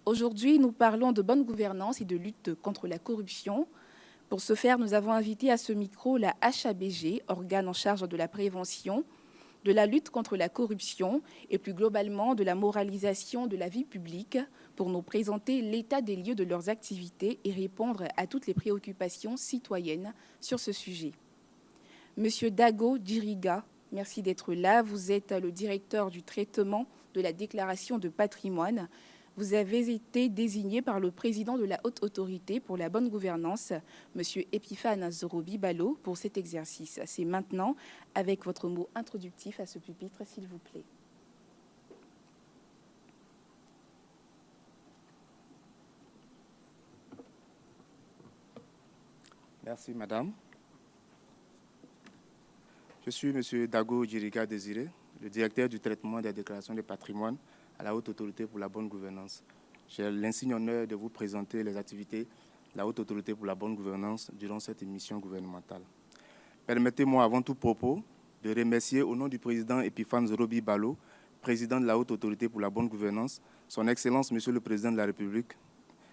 Aujourd'hui, nous parlons de bonne gouvernance et de lutte contre la corruption. Pour ce faire, nous avons invité à ce micro la HABG, organe en charge de la prévention, de la lutte contre la corruption et plus globalement de la moralisation de la vie publique pour nous présenter l'état des lieux de leurs activités et répondre à toutes les préoccupations citoyennes sur ce sujet. Monsieur Dago Djiriga, merci d'être là. Vous êtes le directeur du traitement de la déclaration de patrimoine. Vous avez été désigné par le président de la Haute Autorité pour la bonne gouvernance, M. Epiphane Zorobi Balo, pour cet exercice. C'est maintenant avec votre mot introductif à ce pupitre, s'il vous plaît. Merci, madame. Je suis M. Dago Djiriga Désiré, le directeur du traitement des déclarations de patrimoine à la Haute Autorité pour la bonne gouvernance. J'ai l'insigne honneur de vous présenter les activités de la Haute Autorité pour la bonne gouvernance durant cette émission gouvernementale. Permettez-moi avant tout propos de remercier au nom du président Epiphane Zorobi Balo, président de la Haute Autorité pour la bonne gouvernance, son Excellence Monsieur le Président de la République,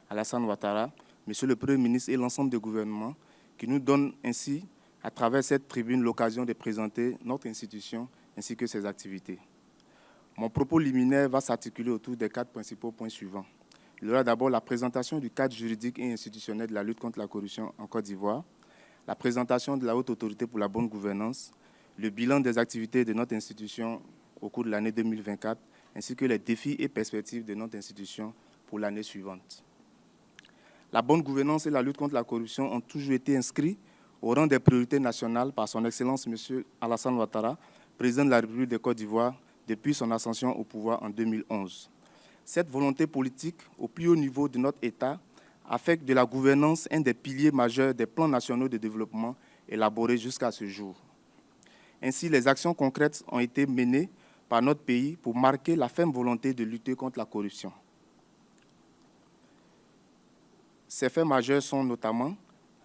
Alassane Ouattara, Monsieur le Premier ministre et l'ensemble du gouvernement qui nous donnent ainsi, à travers cette tribune, l'occasion de présenter notre institution ainsi que ses activités. Mon propos liminaire va s'articuler autour des 4 principaux points suivants. Il y aura d'abord la présentation du cadre juridique et institutionnel de la lutte contre la corruption en Côte d'Ivoire, la présentation de la Haute Autorité pour la bonne gouvernance, le bilan des activités de notre institution au cours de l'année 2024, ainsi que les défis et perspectives de notre institution pour l'année suivante. La bonne gouvernance et la lutte contre la corruption ont toujours été inscrits au rang des priorités nationales par son Excellence M. Alassane Ouattara, président de la République de Côte d'Ivoire, depuis son ascension au pouvoir en 2011. Cette volonté politique, au plus haut niveau de notre État, a fait de la gouvernance un des piliers majeurs des plans nationaux de développement élaborés jusqu'à ce jour. Ainsi, les actions concrètes ont été menées par notre pays pour marquer la ferme volonté de lutter contre la corruption. Ces faits majeurs sont notamment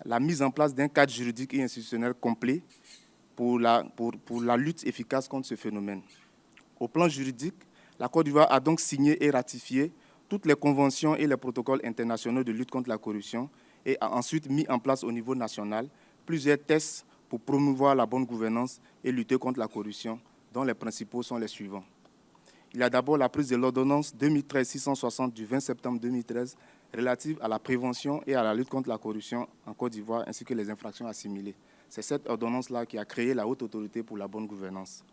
la mise en place d'un cadre juridique et institutionnel complet pour la lutte efficace contre ce phénomène. Au plan juridique, la Côte d'Ivoire a donc signé et ratifié toutes les conventions et les protocoles internationaux de lutte contre la corruption et a ensuite mis en place au niveau national plusieurs tests pour promouvoir la bonne gouvernance et lutter contre la corruption, dont les principaux sont les suivants. Il y a d'abord la prise de l'ordonnance 2013-660 du 20 septembre 2013 relative à la prévention et à la lutte contre la corruption en Côte d'Ivoire ainsi que les infractions assimilées. C'est cette ordonnance-là qui a créé la Haute Autorité pour la bonne gouvernance.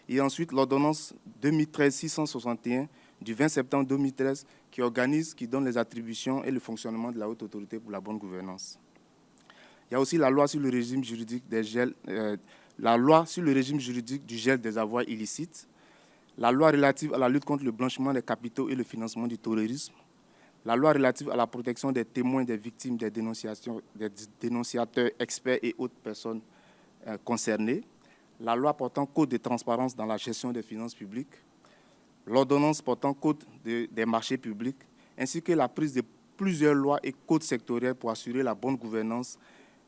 Et ensuite, l'ordonnance 2013-661 du 20 septembre 2013 qui donne les attributions et le fonctionnement de la Haute Autorité pour la bonne gouvernance. Il y a aussi la loi sur le régime juridique du gel des avoirs illicites, la loi relative à la lutte contre le blanchiment des capitaux et le financement du terrorisme, la loi relative à la protection des témoins, des victimes, des dénonciateurs, experts et autres personnes concernées, la loi portant code de transparence dans la gestion des finances publiques, l'ordonnance portant code des marchés publics, ainsi que la prise de plusieurs lois et codes sectoriels pour assurer la bonne gouvernance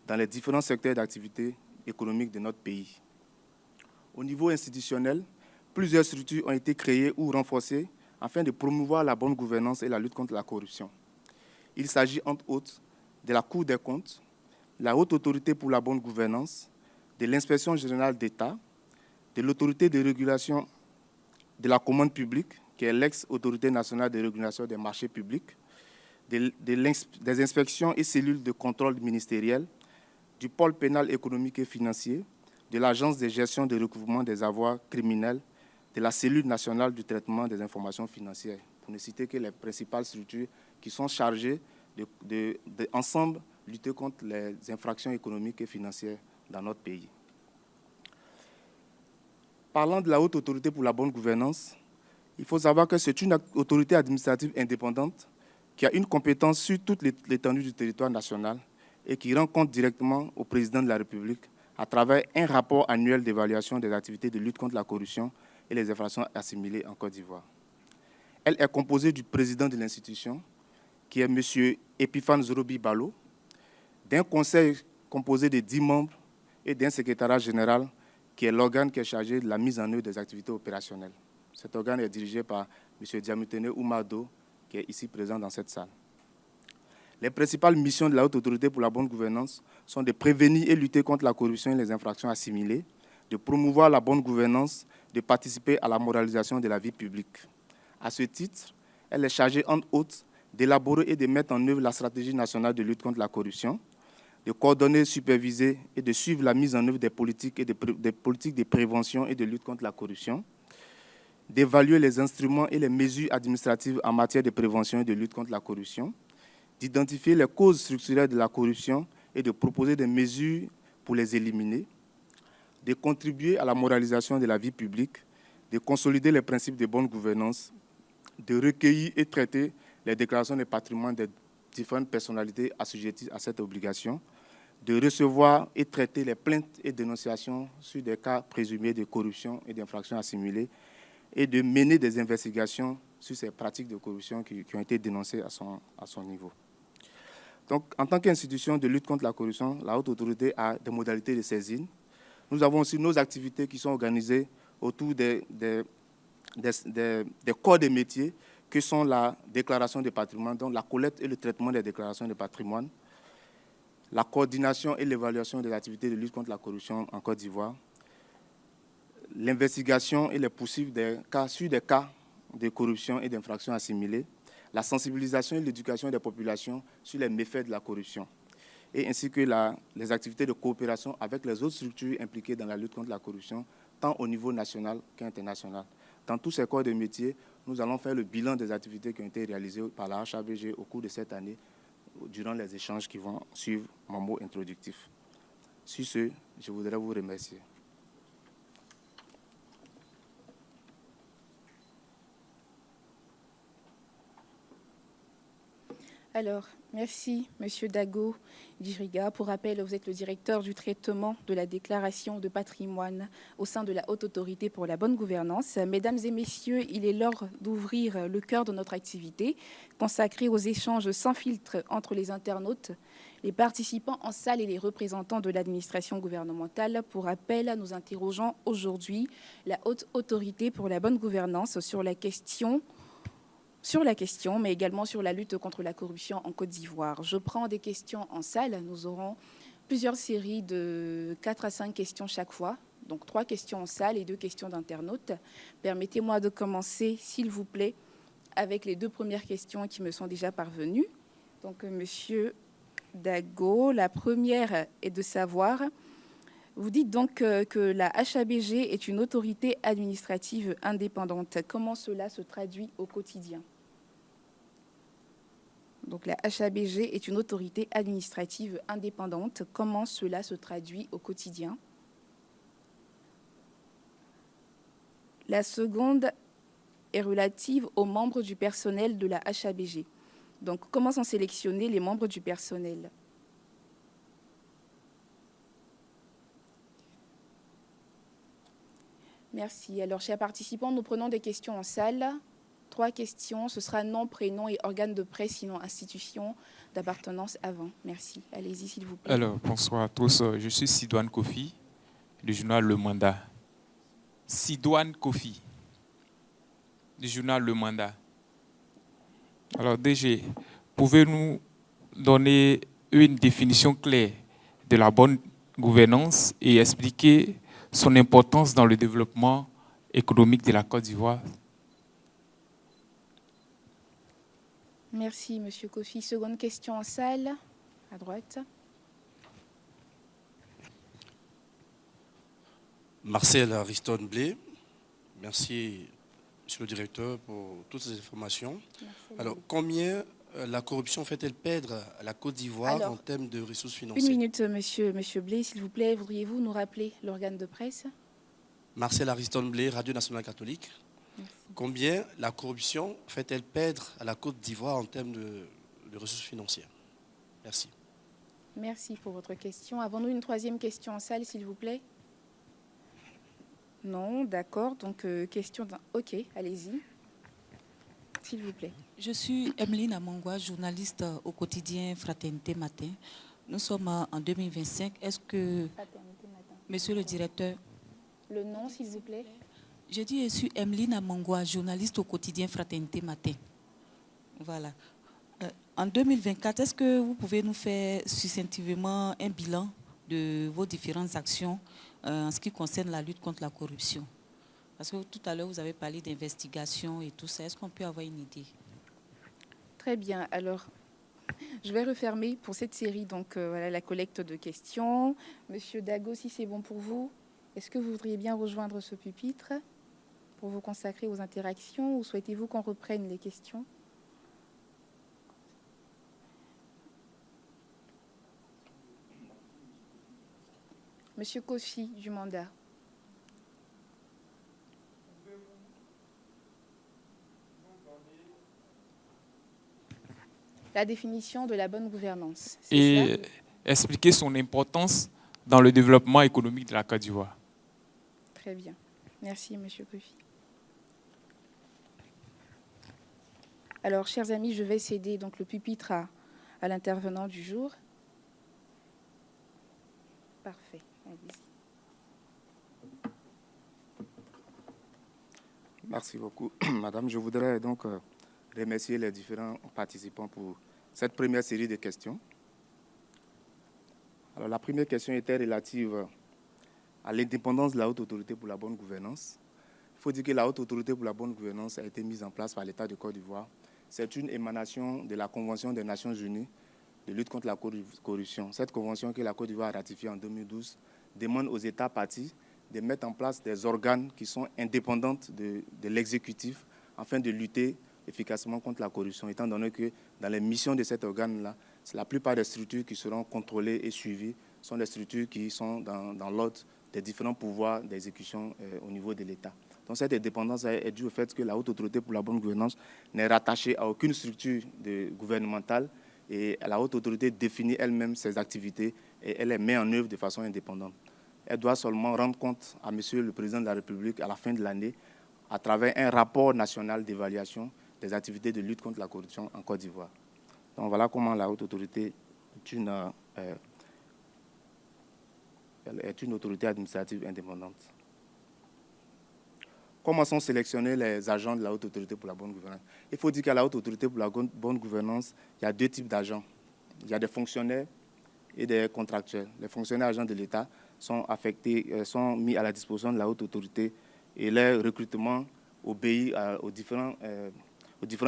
dans les différents secteurs d'activité économique de notre pays. Au niveau institutionnel, plusieurs structures ont été créées ou renforcées afin de promouvoir la bonne gouvernance et la lutte contre la corruption. Il s'agit entre autres de la Cour des comptes, la Haute Autorité pour la bonne gouvernance, de l'Inspection générale d'État, de l'Autorité de régulation de la commande publique, qui est l'ex-Autorité nationale de régulation des marchés publics, des inspections et cellules de contrôle ministériel, du pôle pénal économique et financier, de l'Agence de gestion de recouvrement des avoirs criminels, de la cellule nationale du traitement des informations financières, pour ne citer que les principales structures qui sont chargées ensemble lutter contre les infractions économiques et financières dans notre pays. Parlant de la Haute Autorité pour la bonne gouvernance, il faut savoir que c'est une autorité administrative indépendante qui a une compétence sur toute l'étendue du territoire national et qui rend compte directement au président de la République à travers un rapport annuel d'évaluation des activités de lutte contre la corruption et les infractions assimilées en Côte d'Ivoire. Elle est composée du président de l'institution, qui est M. Epiphane Zorobi Balo, d'un conseil composé de 10 membres et d'un secrétariat général qui est l'organe qui est chargé de la mise en œuvre des activités opérationnelles. Cet organe est dirigé par M. Diamutene Oumado, qui est ici présent dans cette salle. Les principales missions de la Haute Autorité pour la bonne gouvernance sont de prévenir et lutter contre la corruption et les infractions assimilées, de promouvoir la bonne gouvernance, de participer à la moralisation de la vie publique. À ce titre, elle est chargée, entre autres, d'élaborer et de mettre en œuvre la stratégie nationale de lutte contre la corruption, de coordonner, superviser et de suivre la mise en œuvre des politiques de prévention et de lutte contre la corruption, d'évaluer les instruments et les mesures administratives en matière de prévention et de lutte contre la corruption, d'identifier les causes structurelles de la corruption et de proposer des mesures pour les éliminer, de contribuer à la moralisation de la vie publique, de consolider les principes de bonne gouvernance, de recueillir et traiter les déclarations de patrimoine des différentes personnalités assujetties à cette obligation, de recevoir et traiter les plaintes et dénonciations sur des cas présumés de corruption et d'infractions assimilées et de mener des investigations sur ces pratiques de corruption qui ont été dénoncées à son niveau. Donc, en tant qu'institution de lutte contre la corruption, la Haute Autorité a des modalités de saisine. Nous avons aussi nos activités qui sont organisées autour des corps de métiers que sont la déclaration de patrimoine, donc la collecte et le traitement des déclarations de patrimoine, la coordination et l'évaluation des activités de lutte contre la corruption en Côte d'Ivoire, l'investigation et les poursuites sur des cas de corruption et d'infractions assimilées, la sensibilisation et l'éducation des populations sur les méfaits de la corruption, et ainsi que les activités de coopération avec les autres structures impliquées dans la lutte contre la corruption, tant au niveau national qu'international. Dans tous ces corps de métier, nous allons faire le bilan des activités qui ont été réalisées par la HABG au cours de cette année, durant les échanges qui vont suivre mon mot introductif. Sur ce, je voudrais vous remercier. Alors, merci, Monsieur Dago Djiriga. Pour rappel, vous êtes le directeur du traitement de la déclaration de patrimoine au sein de la Haute Autorité pour la bonne gouvernance. Mesdames et messieurs, il est l'heure d'ouvrir le cœur de notre activité, consacrée aux échanges sans filtre entre les internautes, les participants en salle et les représentants de l'administration gouvernementale. Pour rappel, nous interrogeons aujourd'hui la Haute Autorité pour la bonne gouvernance sur la question, mais également sur la lutte contre la corruption en Côte d'Ivoire. Je prends des questions en salle. Nous aurons plusieurs séries de 4 à 5 questions chaque fois. Donc 3 questions en salle et 2 questions d'internautes. Permettez-moi de commencer, s'il vous plaît, avec les 2 premières questions qui me sont déjà parvenues. Donc, Monsieur Dago, la première est de savoir... Vous dites donc que la HABG est une autorité administrative indépendante. Comment cela se traduit au quotidien? Donc la HABG est une autorité administrative indépendante. Comment cela se traduit au quotidien? La seconde est relative aux membres du personnel de la HABG. Donc comment sont sélectionnés les membres du personnel? Merci. Alors, chers participants, nous prenons des questions en salle. 3 questions. Ce sera nom, prénom et organe de presse, sinon institution d'appartenance avant. Merci. Allez-y, s'il vous plaît. Alors, bonsoir à tous. Je suis Sidouane Kofi, du journal Le Mandat. Sidouane Kofi, du journal Le Mandat. Alors, DG, pouvez-vous donner une définition claire de la bonne gouvernance et expliquer son importance dans le développement économique de la Côte d'Ivoire? Merci, Monsieur Kofi. Seconde question en salle, à droite. Marcel Ariston Blé. Merci, Monsieur le Directeur, pour toutes ces informations. Merci. Alors, combien la corruption fait-elle perdre à la Côte d'Ivoire en termes de ressources financières? Une minute, Monsieur Blé, s'il vous plaît. Voudriez-vous nous rappeler l'organe de presse? Marcel Ariston Blé, Radio Nationale Catholique. Merci. Combien la corruption fait-elle perdre à la Côte d'Ivoire en termes de ressources financières? Merci. Merci pour votre question. Avons-nous une 3e question en salle, s'il vous plaît? Non, d'accord. Donc, question d'un... OK, allez-y. S'il vous plaît. Je suis Emeline Amangwa, journaliste au quotidien Fraternité Matin. Nous sommes en 2025. Est-ce que, Monsieur le Directeur... Le nom, s'il vous plaît. Je dis, je suis Emeline Amangwa, journaliste au quotidien Fraternité Matin. Voilà. En 2024, est-ce que vous pouvez nous faire succinctement un bilan de vos différentes actions en ce qui concerne la lutte contre la corruption? Parce que tout à l'heure, vous avez parlé d'investigation et tout ça. Est-ce qu'on peut avoir une idée? Très bien. Alors, je vais refermer pour cette série donc voilà, la collecte de questions. Monsieur Dago, si c'est bon pour vous, est-ce que vous voudriez bien rejoindre ce pupitre pour vous consacrer aux interactions ou souhaitez-vous qu'on reprenne les questions? Monsieur Kofi du mandat. La définition de la bonne gouvernance. Et expliquer son importance dans le développement économique de la Côte d'Ivoire. Très bien. Merci, Monsieur Kofi. Alors, chers amis, je vais céder donc le pupitre à l'intervenant du jour. Parfait. Allez-y. Merci beaucoup, Madame. Je voudrais donc remercier les différents participants pour cette première série de questions. Alors, la première question était relative à l'indépendance de la Haute Autorité pour la bonne gouvernance. Il faut dire que la Haute Autorité pour la bonne gouvernance a été mise en place par l'État de Côte d'Ivoire. C'est une émanation de la Convention des Nations Unies de lutte contre la corruption. Cette convention que la Côte d'Ivoire a ratifiée en 2012 demande aux États partis de mettre en place des organes qui sont indépendants de l'exécutif afin de lutter efficacement contre la corruption, étant donné que dans les missions de cet organe-là, la plupart des structures qui seront contrôlées et suivies sont des structures qui sont dans l'ordre des différents pouvoirs d'exécution au niveau de l'État. Donc cette indépendance est due au fait que la Haute Autorité pour la bonne gouvernance n'est rattachée à aucune structure gouvernementale et la Haute Autorité définit elle-même ses activités et elle les met en œuvre de façon indépendante. Elle doit seulement rendre compte à Monsieur le Président de la République à la fin de l'année à travers un rapport national d'évaluation des activités de lutte contre la corruption en Côte d'Ivoire. Donc voilà comment la Haute Autorité est une autorité administrative indépendante. Comment sont sélectionnés les agents de la Haute Autorité pour la bonne gouvernance? Il faut dire qu'à la Haute Autorité pour la bonne gouvernance, il y a deux types d'agents. Il y a des fonctionnaires et des contractuels. Les fonctionnaires agents de l'État sont affectés, sont mis à la disposition de la Haute Autorité et leur recrutement obéit aux différents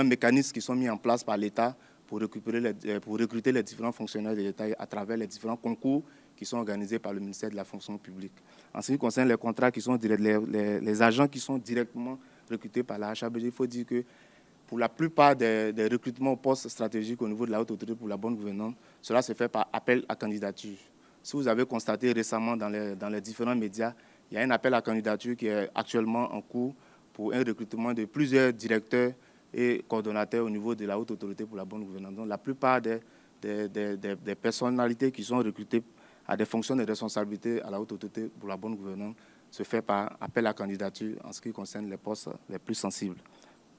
mécanismes qui sont mis en place par l'État pour recruter les différents fonctionnaires de l'État à travers les différents concours qui sont organisés par le ministère de la fonction publique. En ce qui concerne les contrats qui sont les agents qui sont directement recrutés par la HABG, il faut dire que pour la plupart des recrutements au poste stratégique au niveau de la Haute Autorité pour la bonne gouvernance, cela se fait par appel à candidature. Si vous avez constaté récemment dans les différents médias, il y a un appel à candidature qui est actuellement en cours pour un recrutement de plusieurs directeurs et coordonnateurs au niveau de la Haute Autorité pour la bonne gouvernance. Donc, la plupart des personnalités qui sont recrutées à des fonctions de responsabilité à la Haute Autorité pour la bonne gouvernance se fait par appel à candidature en ce qui concerne les postes les plus sensibles.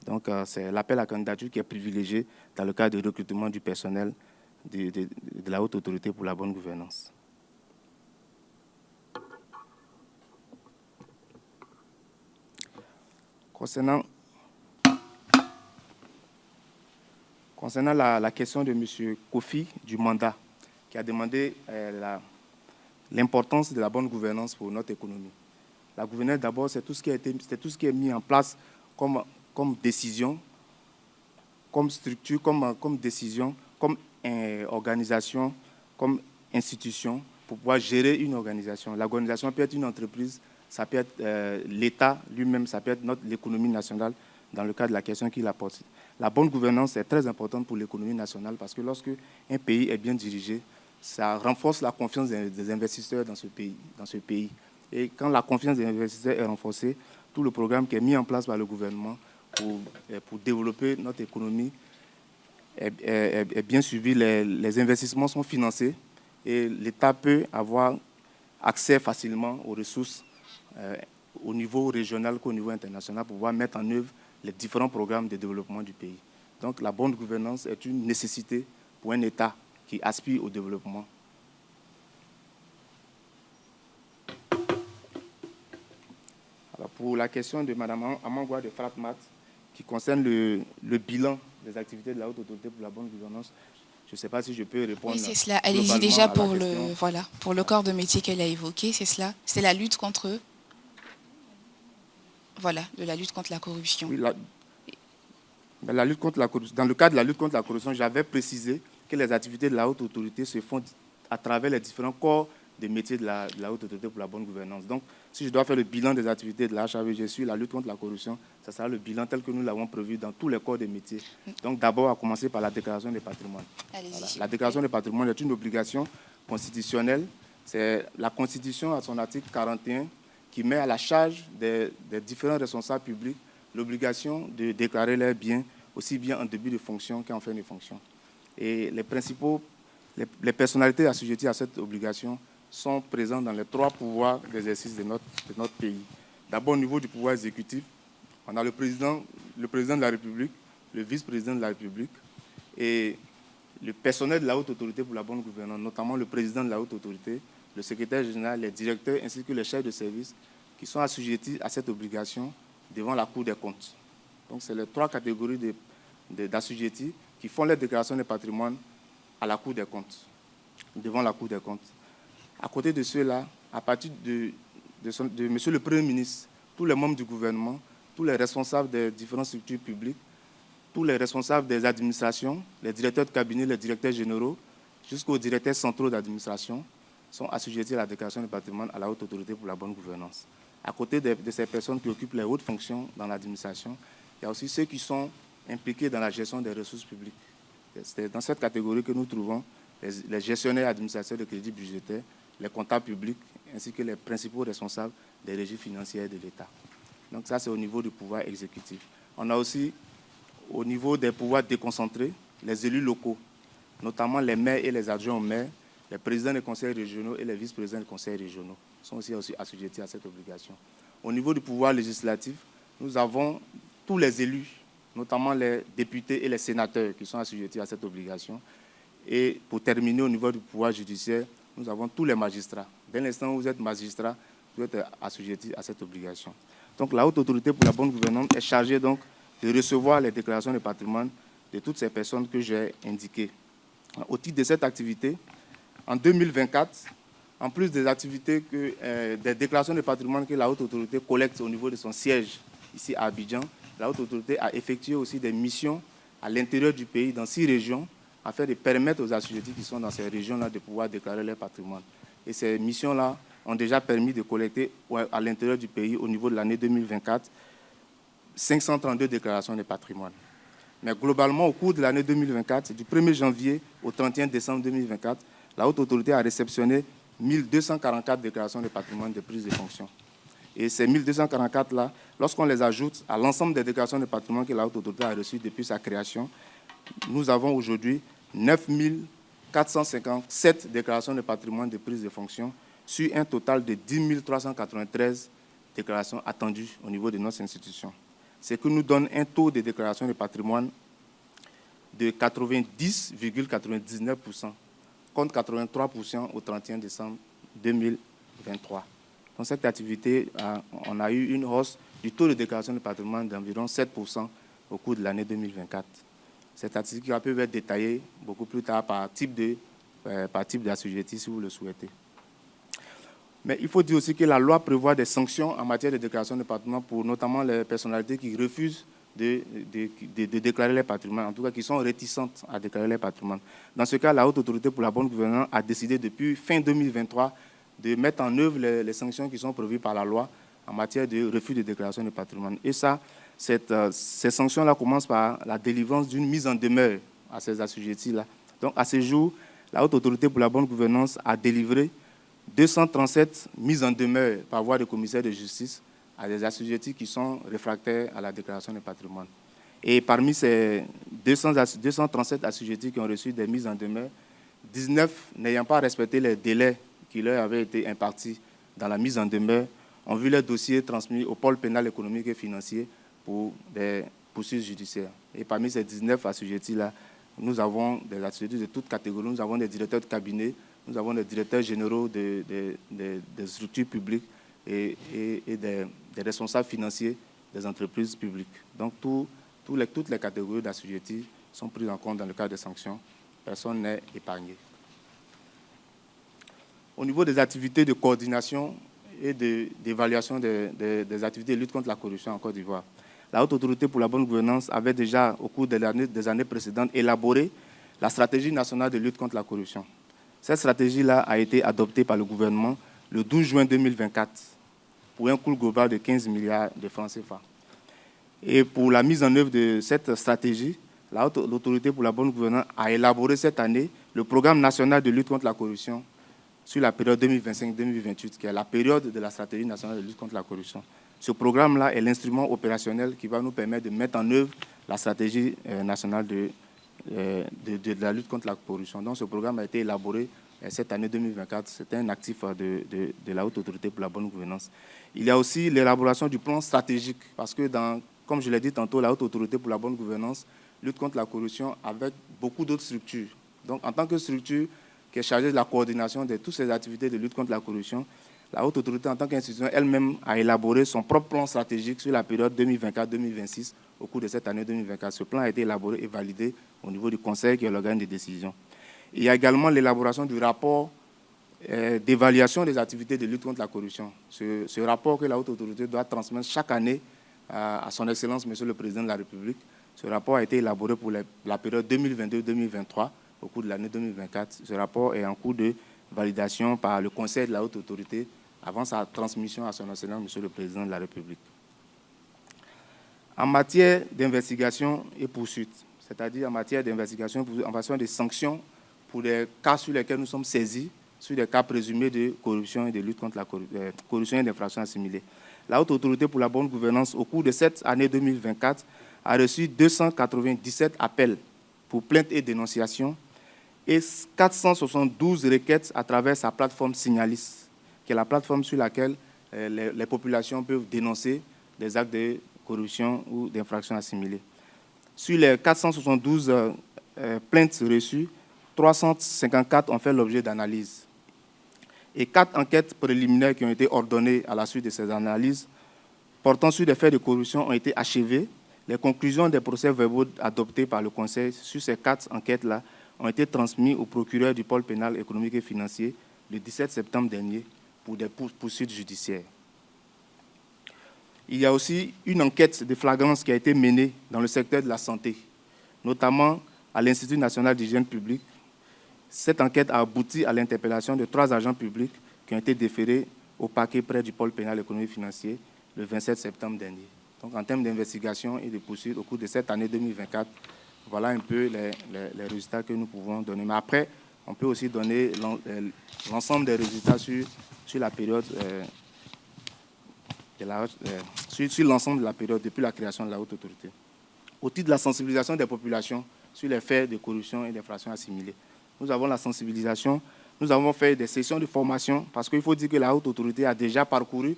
Donc, c'est l'appel à candidature qui est privilégié dans le cadre de recrutement du personnel de la Haute Autorité pour la bonne gouvernance. Concernant la question de M. Kofi du mandat, qui a demandé l'importance de la bonne gouvernance pour notre économie. La gouvernance, d'abord, c'est tout ce qui est mis en place comme décision, comme structure, comme décision, comme organisation, comme institution, pour pouvoir gérer une organisation. L'organisation peut être une entreprise, ça peut être l'État lui-même, ça peut être l'économie nationale, dans le cas de la question qu'il apporte. La bonne gouvernance est très importante pour l'économie nationale parce que lorsque un pays est bien dirigé, ça renforce la confiance des investisseurs dans ce pays. Et quand la confiance des investisseurs est renforcée, tout le programme qui est mis en place par le gouvernement pour développer notre économie est bien suivi. Les investissements sont financés et l'État peut avoir accès facilement aux ressources au niveau régional qu'au niveau international pour pouvoir mettre en œuvre les différents programmes de développement du pays. Donc la bonne gouvernance est une nécessité pour un État qui aspire au développement. Alors pour la question de Mme Amangwa de Fratmat, qui concerne le bilan des activités de la Haute Autorité pour la bonne gouvernance. Je ne sais pas si je peux répondre. Oui, c'est cela. Allez-y déjà pour le corps de métier qu'elle a évoqué, c'est cela. C'est la lutte contre... Voilà, de la lutte contre la corruption. Oui, la lutte contre la corruption. Dans le cadre de la lutte contre la corruption, j'avais précisé que les activités de la Haute Autorité se font à travers les différents corps de métiers de la Haute Autorité pour la bonne gouvernance. Donc, si je dois faire le bilan des activités de la HABG sur la lutte contre la corruption, ça sera le bilan tel que nous l'avons prévu dans tous les corps de métiers. Donc, d'abord, à commencer par la déclaration des patrimoines. Voilà. La déclaration des patrimoines est une obligation constitutionnelle. C'est la Constitution, à son article 41, qui met à la charge des différents responsables publics l'obligation de déclarer leurs biens, aussi bien en début de fonction qu'en fin de fonction. Et les personnalités assujetties à cette obligation sont présentes dans les 3 pouvoirs d'exercice de notre pays. D'abord, au niveau du pouvoir exécutif, on a le président de la République, le vice-président de la République et le personnel de la Haute Autorité pour la bonne gouvernance, notamment le président de la Haute Autorité, le secrétaire général, les directeurs ainsi que les chefs de service qui sont assujettis à cette obligation devant la Cour des comptes. Donc, c'est les 3 catégories d'assujettis qui font leur déclaration de patrimoine à la Cour des comptes, devant la Cour des comptes. À côté de cela, à partir de Monsieur le Premier ministre, tous les membres du gouvernement, tous les responsables des différentes structures publiques, tous les responsables des administrations, les directeurs de cabinet, les directeurs généraux, jusqu'aux directeurs centraux d'administration, sont assujettis à la déclaration de patrimoine à la Haute Autorité pour la bonne gouvernance. À côté de ces personnes qui occupent les hautes fonctions dans l'administration, il y a aussi ceux qui sont impliqués dans la gestion des ressources publiques. C'est dans cette catégorie que nous trouvons les gestionnaires administrateurs de crédit budgétaire, les comptables publics, ainsi que les principaux responsables des régies financières de l'État. Donc ça, c'est au niveau du pouvoir exécutif. On a aussi, au niveau des pouvoirs déconcentrés, les élus locaux, notamment les maires et les adjoints aux maires, les présidents des conseils régionaux et les vice-présidents des conseils régionaux sont aussi assujettis à cette obligation. Au niveau du pouvoir législatif, nous avons tous les élus, notamment les députés et les sénateurs qui sont assujettis à cette obligation. Et pour terminer, au niveau du pouvoir judiciaire, nous avons tous les magistrats. Dès l'instant où vous êtes magistrat, vous êtes assujetti à cette obligation. Donc la Haute Autorité pour la bonne gouvernance est chargée donc de recevoir les déclarations de patrimoine de toutes ces personnes que j'ai indiquées. Au titre de cette activité, en 2024, en plus des activités, des déclarations de patrimoine que la Haute Autorité collecte au niveau de son siège ici à Abidjan, la Haute Autorité a effectué aussi des missions à l'intérieur du pays, dans 6 régions, afin de permettre aux assujettis qui sont dans ces régions-là de pouvoir déclarer leur patrimoine. Et ces missions-là ont déjà permis de collecter à l'intérieur du pays, au niveau de l'année 2024, 532 déclarations de patrimoine. Mais globalement, au cours de l'année 2024, du 1er janvier au 31 décembre 2024, la Haute Autorité a réceptionné 1244 déclarations de patrimoine de prise de fonction. Et ces 1244-là, lorsqu'on les ajoute à l'ensemble des déclarations de patrimoine que la Haute Autorité a reçues depuis sa création, nous avons aujourd'hui 9 457 déclarations de patrimoine de prise de fonction sur un total de 10 393 déclarations attendues au niveau de notre institution. Ce qui nous donne un taux de déclaration de patrimoine de 90,99%, contre 83% au 31 décembre 2023. Dans cette activité, on a eu une hausse du taux de déclaration de patrimoine d'environ 7% au cours de l'année 2024. Cette statistique peut être détaillée beaucoup plus tard par type d'assujetti, si vous le souhaitez. Mais il faut dire aussi que la loi prévoit des sanctions en matière de déclaration de patrimoine pour notamment les personnalités qui refusent de déclarer leur patrimoine, en tout cas qui sont réticentes à déclarer leur patrimoine. Dans ce cas, la Haute Autorité pour la bonne gouvernance a décidé depuis fin 2023 de mettre en œuvre les sanctions qui sont prévues par la loi en matière de refus de déclaration de patrimoine. Et ça, ces sanctions-là commencent par la délivrance d'une mise en demeure à ces assujettis-là. Donc, à ce jour, la Haute Autorité pour la bonne gouvernance a délivré 237 mises en demeure par voie de commissaire de justice à des assujettis qui sont réfractaires à la déclaration de patrimoine. Et parmi ces 237 assujettis qui ont reçu des mises en demeure, 19 n'ayant pas respecté les délais qui leur avaient été impartis dans la mise en demeure ont vu leur dossier transmis au pôle pénal économique et financier pour des poursuites judiciaires. Et parmi ces 19 assujettis-là, nous avons des assujettis de toutes catégories. Nous avons des directeurs de cabinet, nous avons des directeurs généraux des structures publiques et des responsables financiers des entreprises publiques. Donc, toutes les catégories d'assujettis sont prises en compte dans le cadre des sanctions. Personne n'est épargné. Au niveau des activités de coordination et d'évaluation des activités de lutte contre la corruption en Côte d'Ivoire, la Haute Autorité pour la bonne gouvernance avait déjà, au cours des années précédentes, élaboré la stratégie nationale de lutte contre la corruption. Cette stratégie-là a été adoptée par le gouvernement le 12 juin 2024 pour un coût global de 15 milliards de francs CFA. Et pour la mise en œuvre de cette stratégie, la Haute Autorité pour la bonne gouvernance a élaboré cette année le programme national de lutte contre la corruption sur la période 2025-2028, qui est la période de la stratégie nationale de lutte contre la corruption. Ce programme-là est l'instrument opérationnel qui va nous permettre de mettre en œuvre la stratégie nationale de la lutte contre la corruption. Donc, ce programme a été élaboré cette année 2024. C'est un actif de la Haute Autorité pour la bonne gouvernance. Il y a aussi l'élaboration du plan stratégique, parce que, comme je l'ai dit tantôt, la Haute Autorité pour la bonne gouvernance lutte contre la corruption avec beaucoup d'autres structures. Donc, en tant que structure qui est chargée de la coordination de toutes ces activités de lutte contre la corruption, la Haute Autorité, en tant qu'institution, elle-même a élaboré son propre plan stratégique sur la période 2024-2026 au cours de cette année 2024. Ce plan a été élaboré et validé au niveau du Conseil qui est l'organe de décision. Il y a également l'élaboration du rapport d'évaluation des activités de lutte contre la corruption. Ce rapport que la Haute Autorité doit transmettre chaque année à son Excellence, Monsieur le Président de la République. Ce rapport a été élaboré pour la période 2022-2023 au cours de l'année 2024. Ce rapport est en cours de validation par le Conseil de la Haute Autorité avant sa transmission à son Excellence, Monsieur le Président de la République. En matière d'investigation et poursuite, c'est-à-dire en matière d'investigation en façon de sanctions pour des cas sur lesquels nous sommes saisis, sur des cas présumés de corruption et de lutte contre la corruption et d'infractions assimilées. La Haute Autorité pour la bonne gouvernance, au cours de cette année 2024, a reçu 297 appels pour plaintes et dénonciations et 472 requêtes à travers sa plateforme Signalis, qui est la plateforme sur laquelle les populations peuvent dénoncer des actes de corruption ou d'infractions assimilées. Sur les 472 plaintes reçues, 354 ont fait l'objet d'analyses. Et 4 enquêtes préliminaires qui ont été ordonnées à la suite de ces analyses portant sur des faits de corruption ont été achevées. Les conclusions des procès-verbaux adoptés par le Conseil sur ces 4 enquêtes-là ont été transmises au procureur du pôle pénal économique et financier le 17 septembre dernier pour des poursuites judiciaires. Il y a aussi une enquête de flagrance qui a été menée dans le secteur de la santé, notamment à l'Institut national d'hygiène publique. Cette enquête a abouti à l'interpellation de 3 agents publics qui ont été déférés au parquet près du pôle pénal économique et financier le 27 septembre dernier. Donc, en termes d'investigation et de poursuites au cours de cette année 2024, voilà un peu les résultats que nous pouvons donner. Mais après, on peut aussi donner l'ensemble des résultats sur la période, sur l'ensemble de la période depuis la création de la Haute Autorité. Au titre de la sensibilisation des populations sur les faits de corruption et d'infractions assimilées, nous avons la sensibilisation, nous avons fait des sessions de formation, parce qu'il faut dire que la Haute Autorité a déjà parcouru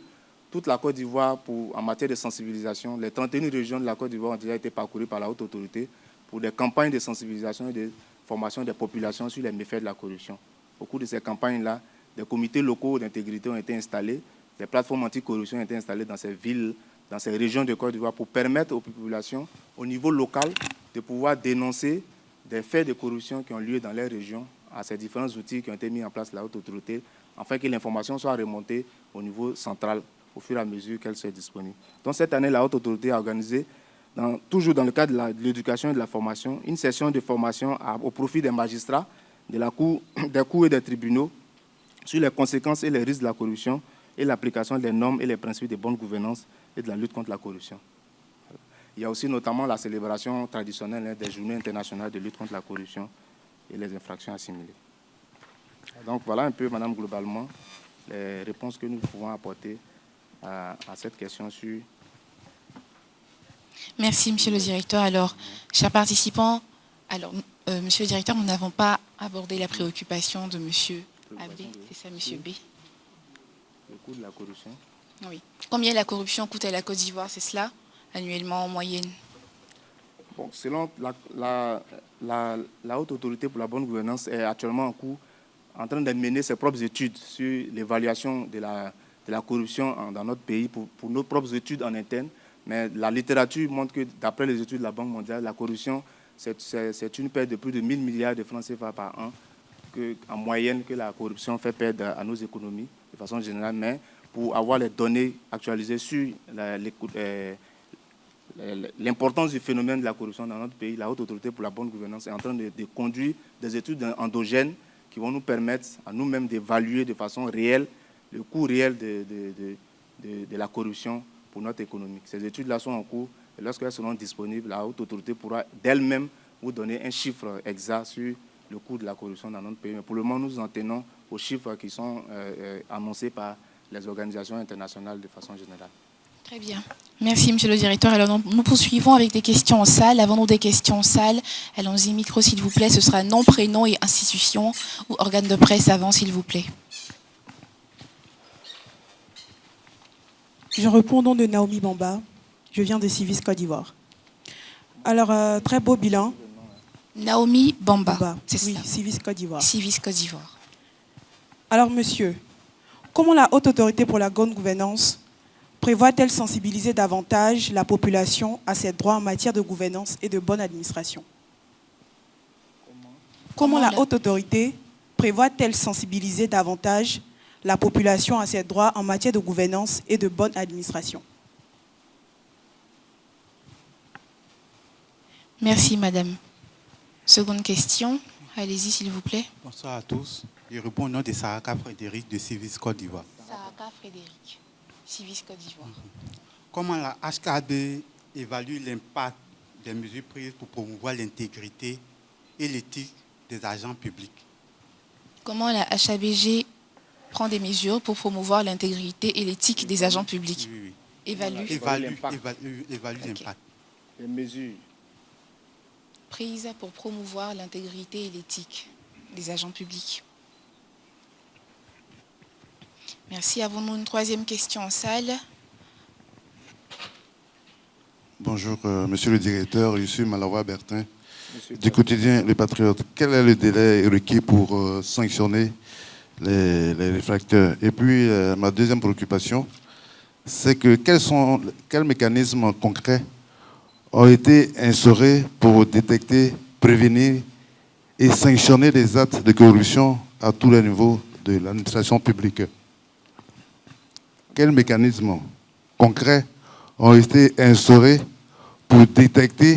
toute la Côte d'Ivoire en matière de sensibilisation. Les 31 régions de la Côte d'Ivoire ont déjà été parcourues par la Haute Autorité pour des campagnes de sensibilisation et de formation des populations sur les méfaits de la corruption. Au cours de ces campagnes-là, des comités locaux d'intégrité ont été installés, des plateformes anticorruption ont été installées dans ces villes, dans ces régions de Côte d'Ivoire pour permettre aux populations, au niveau local, de pouvoir dénoncer des faits de corruption qui ont lieu dans les régions à ces différents outils qui ont été mis en place par la Haute Autorité, afin que l'information soit remontée au niveau central au fur et à mesure qu'elle soit disponible. Donc cette année, la Haute Autorité a organisé, toujours dans le cadre de l'éducation et de la formation, une session de formation au profit des magistrats, des cours et des tribunaux sur les conséquences et les risques de la corruption et l'application des normes et les principes de bonne gouvernance et de la lutte contre la corruption. Il y a aussi notamment la célébration traditionnelle des journées internationales de lutte contre la corruption et les infractions assimilées. Donc voilà un peu, madame, globalement, les réponses que nous pouvons apporter à cette question sur... Merci, monsieur le directeur. Alors, chers participants, monsieur le directeur, nous n'avons pas abordé la préoccupation de monsieur AB, c'est ça, monsieur B. Le coût de la corruption. Oui. Combien la corruption coûte à la Côte d'Ivoire, c'est cela, annuellement en moyenne? Bon, selon la Haute Autorité pour la bonne gouvernance est actuellement en train de mener ses propres études sur l'évaluation de la corruption dans notre pays pour nos propres études en interne. Mais la littérature montre que, d'après les études de la Banque mondiale, la corruption c'est une perte de plus de 1000 milliards de francs CFA par an, en moyenne, que la corruption fait perdre à nos économies, de façon générale. Mais pour avoir les données actualisées sur l'importance du phénomène de la corruption dans notre pays, la Haute Autorité pour la bonne gouvernance est en train de conduire des études endogènes qui vont nous permettre à nous-mêmes d'évaluer de façon réelle le coût réel de la corruption pour notre économie. Ces études-là sont en cours et lorsqu'elles seront disponibles, la Haute Autorité pourra d'elle-même vous donner un chiffre exact sur le coût de la corruption dans notre pays. Mais pour le moment, nous en tenons aux chiffres qui sont annoncés par les organisations internationales de façon générale. Très bien. Merci, monsieur le directeur. Alors, nous poursuivons avec des questions en salle. Avons-nous des questions en salle? Allons-y, micro, s'il vous plaît. Ce sera nom, prénom et institution ou organe de presse avant, s'il vous plaît. Je réponds au nom de Naomi Bamba. Je viens de Civis Côte d'Ivoire. Alors, très beau bilan. Naomi Bamba, c'est oui, ça. Civis Côte d'Ivoire. Civis Côte d'Ivoire. Alors, monsieur, comment la Haute Autorité pour la bonne gouvernance prévoit-elle sensibiliser davantage la population à ses droits en matière de gouvernance et de bonne administration? Comment la Haute Autorité prévoit-elle sensibiliser davantage la population à ses droits en matière de gouvernance et de bonne administration? Merci, madame. Seconde question. Allez-y, s'il vous plaît. Bonsoir à tous. Je réponds au nom de Saraka Frédéric de Civis Côte d'Ivoire. Saraka Frédéric, Civis Côte d'Ivoire. Comment la HKB évalue l'impact des mesures prises pour promouvoir l'intégrité et l'éthique des agents publics? Comment la HABG prend des mesures pour promouvoir l'intégrité et l'éthique des agents publics? Oui. Évalue l'impact. Les mesures prises pour promouvoir l'intégrité et l'éthique des agents publics. Merci. Avons-nous une troisième question en salle? Bonjour, monsieur le directeur. Je suis Malawa Bertin, du quotidien Les Patriotes. Quel est le délai requis pour sanctionner les réfracteurs? Et puis, ma deuxième préoccupation, c'est que quels mécanismes concrets ont été instaurés pour détecter, prévenir et sanctionner les actes de corruption à tous les niveaux de l'administration publique? Quels mécanismes concrets ont été instaurés pour détecter,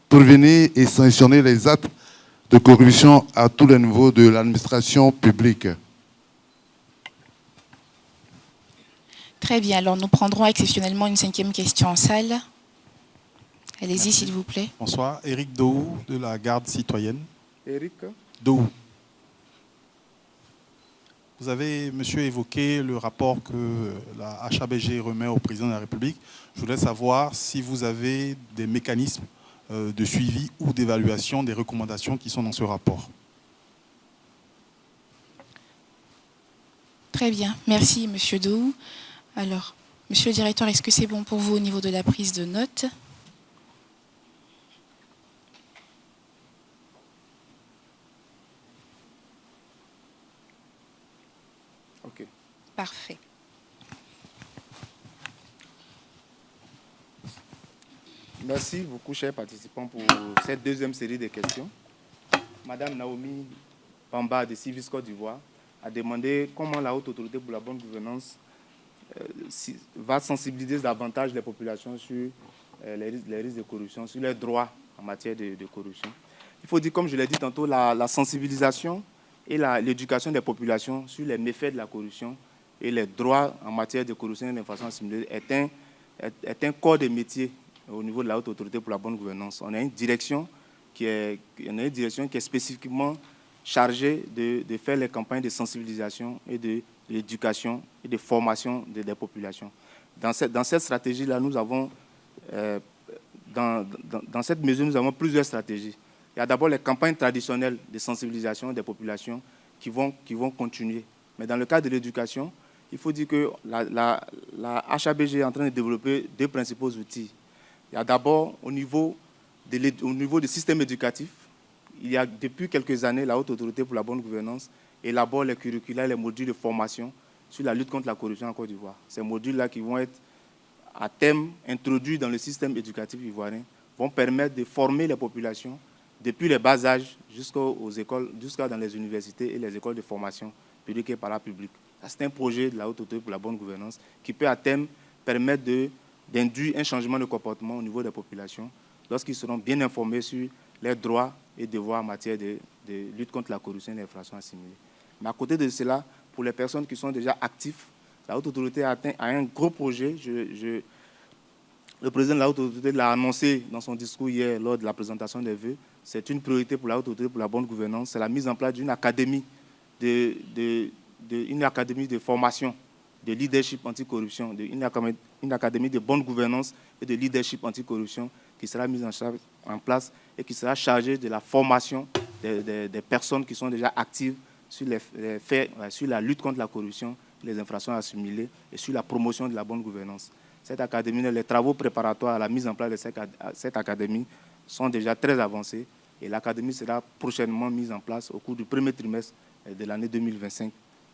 prévenir et sanctionner les actes de corruption à tous les niveaux de l'administration publique? Très bien. Alors, nous prendrons exceptionnellement une cinquième question en salle. Allez-y, s'il vous plaît. Bonsoir. Éric Dou, de la Garde citoyenne. Éric Dou. Vous avez, monsieur, évoqué le rapport que la HABG remet au président de la République. Je voulais savoir si vous avez des mécanismes de suivi ou d'évaluation des recommandations qui sont dans ce rapport. Très bien. Merci, monsieur Dou. Alors, monsieur le directeur, est-ce que c'est bon pour vous au niveau de la prise de notes? Ok. Parfait. Merci beaucoup, chers participants, pour cette deuxième série de questions. Madame Naomi Bamba de Civis Côte d'Ivoire a demandé comment la Haute Autorité pour la bonne gouvernance va sensibiliser davantage les populations sur les risques de corruption, sur leurs droits en matière de corruption. Il faut dire, comme je l'ai dit tantôt, la sensibilisation et l'éducation des populations sur les méfaits de la corruption et les droits en matière de corruption et d'infraction assimilée est un corps de métier au niveau de la Haute Autorité pour la bonne gouvernance. On a une direction qui est spécifiquement chargée de faire les campagnes de sensibilisation et de l'éducation et de formation des populations. Dans cette stratégie-là, nous avons, dans cette mesure, nous avons plusieurs stratégies. Il y a d'abord les campagnes traditionnelles de sensibilisation des populations qui vont continuer. Mais dans le cadre de l'éducation, il faut dire que la HABG est en train de développer deux principaux outils. Il y a d'abord, au niveau du système éducatif, il y a depuis quelques années, la Haute Autorité pour la bonne gouvernance élabore les curricula et les modules de formation sur la lutte contre la corruption en Côte d'Ivoire. Ces modules-là qui vont être à terme introduits dans le système éducatif ivoirien vont permettre de former les populations depuis les bas âges jusqu'aux écoles, jusqu'à dans les universités et les écoles de formation publiques et parapubliques. C'est un projet de la Haute Autorité pour la bonne gouvernance qui peut à terme permettre d'induire un changement de comportement au niveau des populations lorsqu'ils seront bien informés sur leurs droits et devoirs en matière de lutte contre la corruption et l'infraction assimilée. Mais à côté de cela, pour les personnes qui sont déjà actives, la Haute Autorité a un gros projet. Le président de la Haute Autorité l'a annoncé dans son discours hier lors de la présentation des vœux. C'est une priorité pour la Haute Autorité pour la bonne gouvernance. C'est la mise en place d'une académie une académie de formation, de leadership anticorruption, une académie de bonne gouvernance et de leadership anticorruption qui sera mise en place et qui sera chargée de la formation des personnes qui sont déjà actives sur les faits, sur la lutte contre la corruption, les infractions assimilées et sur la promotion de la bonne gouvernance. Cette académie, les travaux préparatoires à la mise en place de cette académie sont déjà très avancés et l'académie sera prochainement mise en place au cours du premier trimestre de l'année 2025,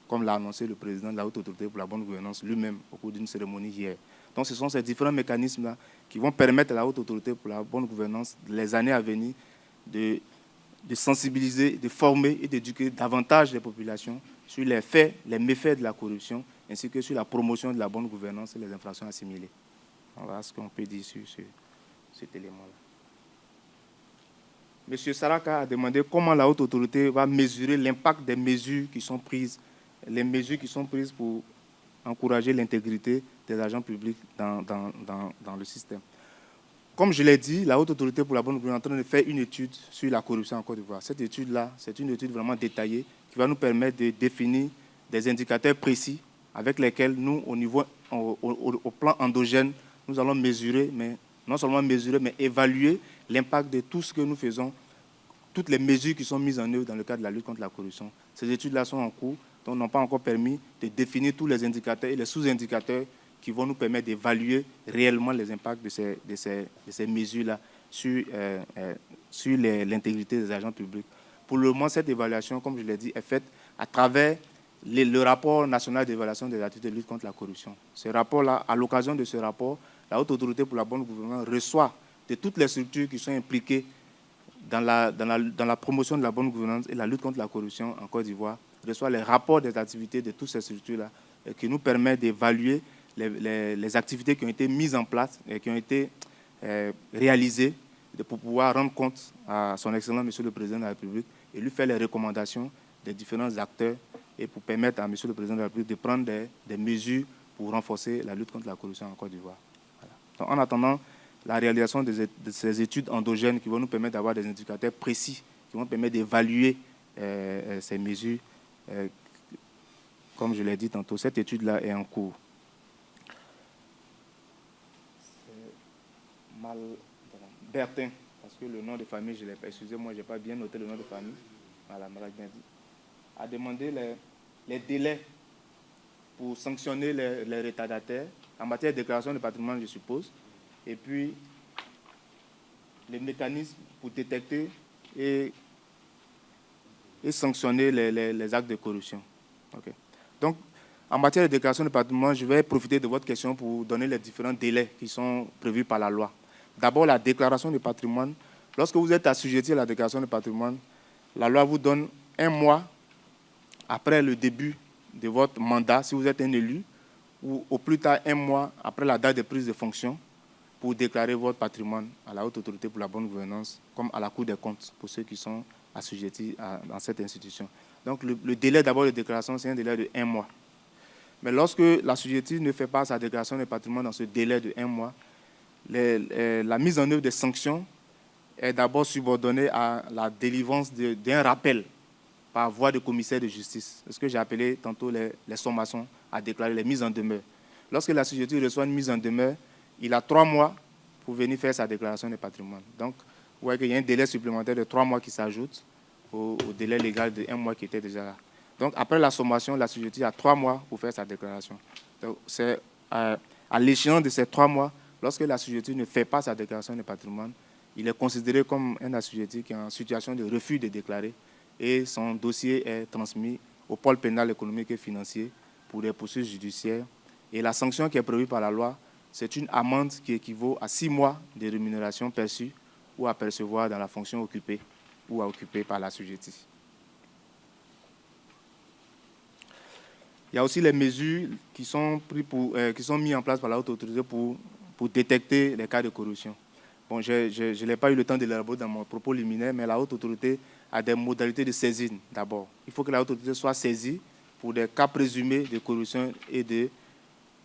comme l'a annoncé le président de la Haute Autorité pour la bonne gouvernance lui-même au cours d'une cérémonie hier. Donc ce sont ces différents mécanismes-là qui vont permettre à la Haute Autorité pour la bonne gouvernance, les années à venir, de sensibiliser, de former et d'éduquer davantage les populations sur les faits, les méfaits de la corruption, ainsi que sur la promotion de la bonne gouvernance et les infractions assimilées. Voilà ce qu'on peut dire sur cet élément-là. M. Saraka a demandé comment la Haute Autorité va mesurer l'impact des mesures qui sont prises, les mesures qui sont prises pour encourager l'intégrité des agents publics dans le système. Comme je l'ai dit, la Haute Autorité pour la bonne gouvernance est en train de faire une étude sur la corruption en Côte d'Ivoire. Cette étude-là, c'est une étude vraiment détaillée qui va nous permettre de définir des indicateurs précis avec lesquels nous, au plan endogène, nous allons mesurer, mais non seulement mesurer, mais évaluer l'impact de tout ce que nous faisons, toutes les mesures qui sont mises en œuvre dans le cadre de la lutte contre la corruption. Ces études-là sont en cours, donc n'ont pas encore permis de définir tous les indicateurs et les sous-indicateurs qui vont nous permettre d'évaluer réellement les impacts de ces mesures-là sur l'intégrité des agents publics. Pour le moment, cette évaluation, comme je l'ai dit, est faite à travers le rapport national d'évaluation des activités de lutte contre la corruption. Ce rapport-là, à l'occasion de ce rapport, la Haute Autorité pour la bonne gouvernance reçoit de toutes les structures qui sont impliquées dans la promotion de la bonne gouvernance et la lutte contre la corruption en Côte d'Ivoire, reçoit les rapports des activités de toutes ces structures-là qui nous permettent d'évaluer les activités qui ont été mises en place et qui ont été réalisées pour pouvoir rendre compte à son Excellence, Monsieur le Président de la République, et lui faire les recommandations des différents acteurs et pour permettre à Monsieur le Président de la République de prendre des mesures pour renforcer la lutte contre la corruption en Côte d'Ivoire. Voilà. Donc, en attendant la réalisation de ces études endogènes qui vont nous permettre d'avoir des indicateurs précis, qui vont permettre d'évaluer ces mesures, comme je l'ai dit tantôt, cette étude-là est en cours. Bertin, parce que le nom de famille, je l'ai pas, excusez-moi, je n'ai pas bien noté le nom de famille. Voilà, bien dit. A demandé les délais pour sanctionner les retardataires en matière de déclaration de patrimoine, je suppose, et puis les mécanismes pour détecter et sanctionner les actes de corruption. Okay. Donc, en matière de déclaration de patrimoine, je vais profiter de votre question pour donner les différents délais qui sont prévus par la loi. D'abord, la déclaration de patrimoine. Lorsque vous êtes assujetti à la déclaration de patrimoine, la loi vous donne 1 mois après le début de votre mandat, si vous êtes un élu, ou au plus tard 1 mois après la date de prise de fonction, pour déclarer votre patrimoine à la Haute Autorité pour la bonne gouvernance, comme à la Cour des comptes, pour ceux qui sont assujettis dans cette institution. Donc, le délai d'abord de déclaration, c'est un délai de 1 mois. Mais lorsque l'assujetti ne fait pas sa déclaration de patrimoine dans ce délai de 1 mois, la mise en œuvre des sanctions est d'abord subordonnée à la délivrance d'un rappel par voie de commissaire de justice. C'est ce que j'ai appelé tantôt les sommations à déclarer, les mises en demeure. Lorsque l'assujetti reçoit une mise en demeure, il a 3 mois pour venir faire sa déclaration de patrimoine. Donc, vous voyez qu'il y a un délai supplémentaire de 3 mois qui s'ajoute au délai légal de 1 mois qui était déjà là. Donc, après la sommation, l'assujetti a 3 mois pour faire sa déclaration. Donc, c'est à l'échéance de ces 3 mois, lorsque l'assujetti ne fait pas sa déclaration de patrimoine, il est considéré comme un assujetti qui est en situation de refus de déclarer et son dossier est transmis au pôle pénal économique et financier pour des poursuites judiciaires. Et la sanction qui est prévue par la loi, c'est une amende qui équivaut à 6 mois de rémunération perçue ou à percevoir dans la fonction occupée ou à occuper par l'assujetti. Il y a aussi les mesures qui sont mises en place par la haute autorité pour détecter les cas de corruption. Bon, je n'ai pas eu le temps de l'élaborer dans mon propos liminaire, mais la haute autorité a des modalités de saisine d'abord. Il faut que la haute autorité soit saisie pour des cas présumés de corruption et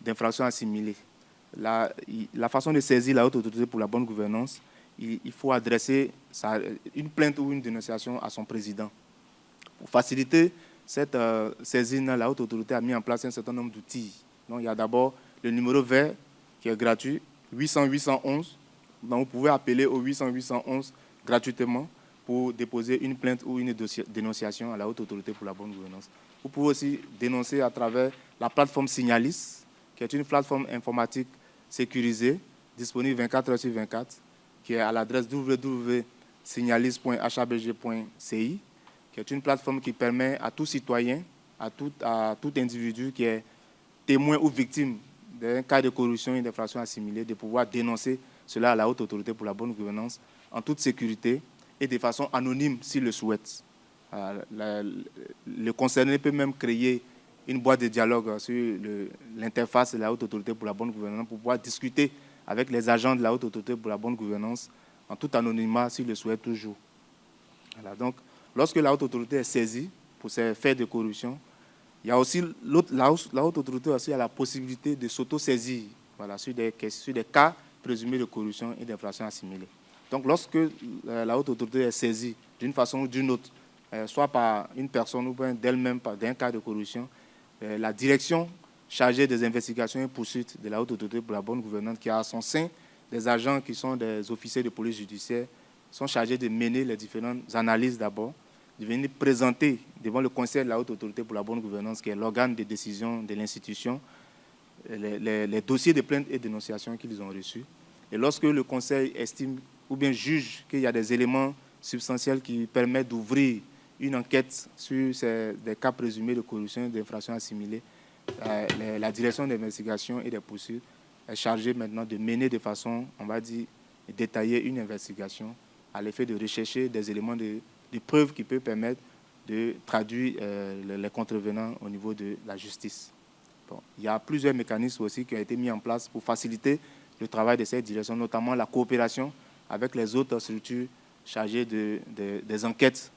d'infractions assimilées. La façon de saisir la haute autorité pour la bonne gouvernance, il faut adresser une plainte ou une dénonciation à son président. Pour faciliter cette saisine, la haute autorité a mis en place un certain nombre d'outils. Donc, il y a d'abord le numéro vert qui est gratuit, 800-811. Donc, vous pouvez appeler au 800-811 gratuitement pour déposer une plainte ou une dénonciation à la haute autorité pour la bonne gouvernance. Vous pouvez aussi dénoncer à travers la plateforme Signalis, qui est une plateforme informatique sécurisée, disponible 24 heures sur 24, qui est à l'adresse www.signalis.hbg.ci, qui est une plateforme qui permet à tout citoyen, à tout individu qui est témoin ou victime d'un cas de corruption et d'infraction assimilée, de pouvoir dénoncer cela à la haute autorité pour la bonne gouvernance en toute sécurité et de façon anonyme s'il le souhaite. Le concerné peut même créer une boîte de dialogue sur l'interface de la haute autorité pour la bonne gouvernance pour pouvoir discuter avec les agents de la haute autorité pour la bonne gouvernance en tout anonymat s'il le souhaite toujours. Voilà, donc, lorsque la haute autorité est saisie pour ces faits de corruption, il y a aussi la haute autorité aussi a la possibilité de s'auto-saisir, voilà, sur des cas présumés de corruption et d'infraction assimilée. Donc, lorsque la haute autorité est saisie d'une façon ou d'une autre, soit par une personne ou bien d'elle-même d'un cas de corruption, la direction chargée des investigations et poursuites de la haute autorité pour la bonne gouvernance, qui a à son sein des agents qui sont des officiers de police judiciaire, sont chargés de mener les différentes analyses d'abord, de venir présenter devant le conseil de la haute autorité pour la bonne gouvernance, qui est l'organe de décision de l'institution, les dossiers de plainte et de dénonciation qu'ils ont reçus. Et lorsque le conseil estime ou bien juge qu'il y a des éléments substantiels qui permettent d'ouvrir une enquête sur des cas présumés de corruption et d'infractions assimilées, la direction d'investigation et des poursuites est chargée maintenant de mener de façon, on va dire, détaillée une investigation à l'effet de rechercher des éléments de preuves qui peuvent permettre de traduire les contrevenants au niveau de la justice. Bon, il y a plusieurs mécanismes aussi qui ont été mis en place pour faciliter le travail de cette direction, notamment la coopération avec les autres structures chargées des enquêtes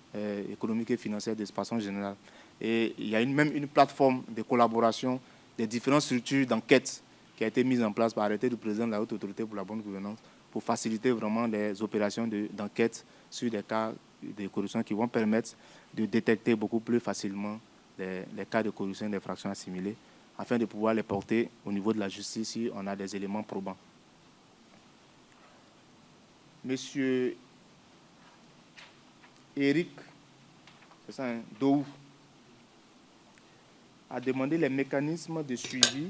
économiques et financières de façon générale. Et il y a même une plateforme de collaboration des différentes structures d'enquête qui a été mise en place par arrêté du président de la haute autorité pour la bonne gouvernance pour faciliter vraiment les opérations d'enquête sur des cas de corruption qui vont permettre de détecter beaucoup plus facilement les cas de corruption et d'infractions assimilées afin de pouvoir les porter au niveau de la justice si on a des éléments probants. Monsieur Eric, c'est ça, Dou, a demandé les mécanismes de suivi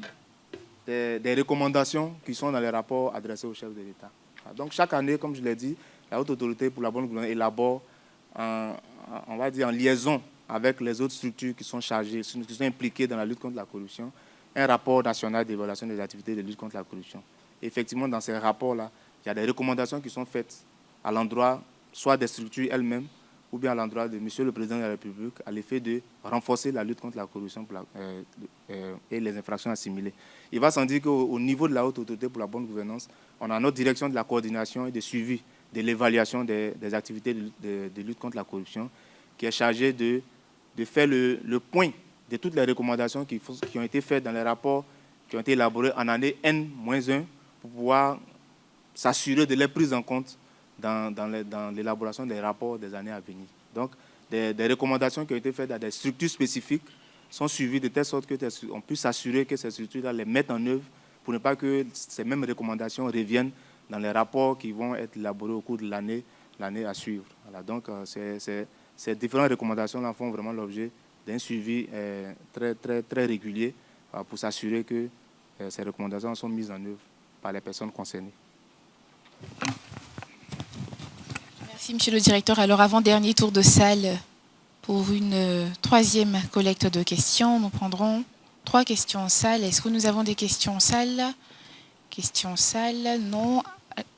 des recommandations qui sont dans les rapports adressés au chef de l'État. Donc chaque année, comme je l'ai dit, la haute autorité pour la bonne gouvernance élabore, on va dire en liaison avec les autres structures qui sont chargées, qui sont impliquées dans la lutte contre la corruption, un rapport national d'évaluation des activités de lutte contre la corruption. Et effectivement, dans ces rapports-là, il y a des recommandations qui sont faites à l'endroit soit des structures elles-mêmes ou bien à l'endroit de Monsieur le Président de la République à l'effet de renforcer la lutte contre la corruption et les infractions assimilées. Il va sans dire qu'au niveau de la haute autorité pour la bonne gouvernance, on a notre direction de la coordination et de suivi de l'évaluation des activités de lutte contre la corruption qui est chargée de faire le point de toutes les recommandations qui ont été faites dans les rapports qui ont été élaborés en année N-1 pour pouvoir s'assurer de les prises en compte dans l'élaboration des rapports des années à venir. Donc, des recommandations qui ont été faites à des structures spécifiques sont suivies de telle sorte qu'on puisse s'assurer que ces structures-là les mettent en œuvre pour ne pas que ces mêmes recommandations reviennent dans les rapports qui vont être élaborés au cours de l'année à suivre. Voilà, donc, ces différentes recommandations-là font vraiment l'objet d'un suivi très, très, très régulier pour s'assurer que ces recommandations sont mises en œuvre par les personnes concernées. Merci, Monsieur le Directeur. Alors, avant-dernier tour de salle pour une troisième collecte de questions. Nous prendrons 3 questions en salle. Est-ce que nous avons des questions en salle? Questions en salle? Non.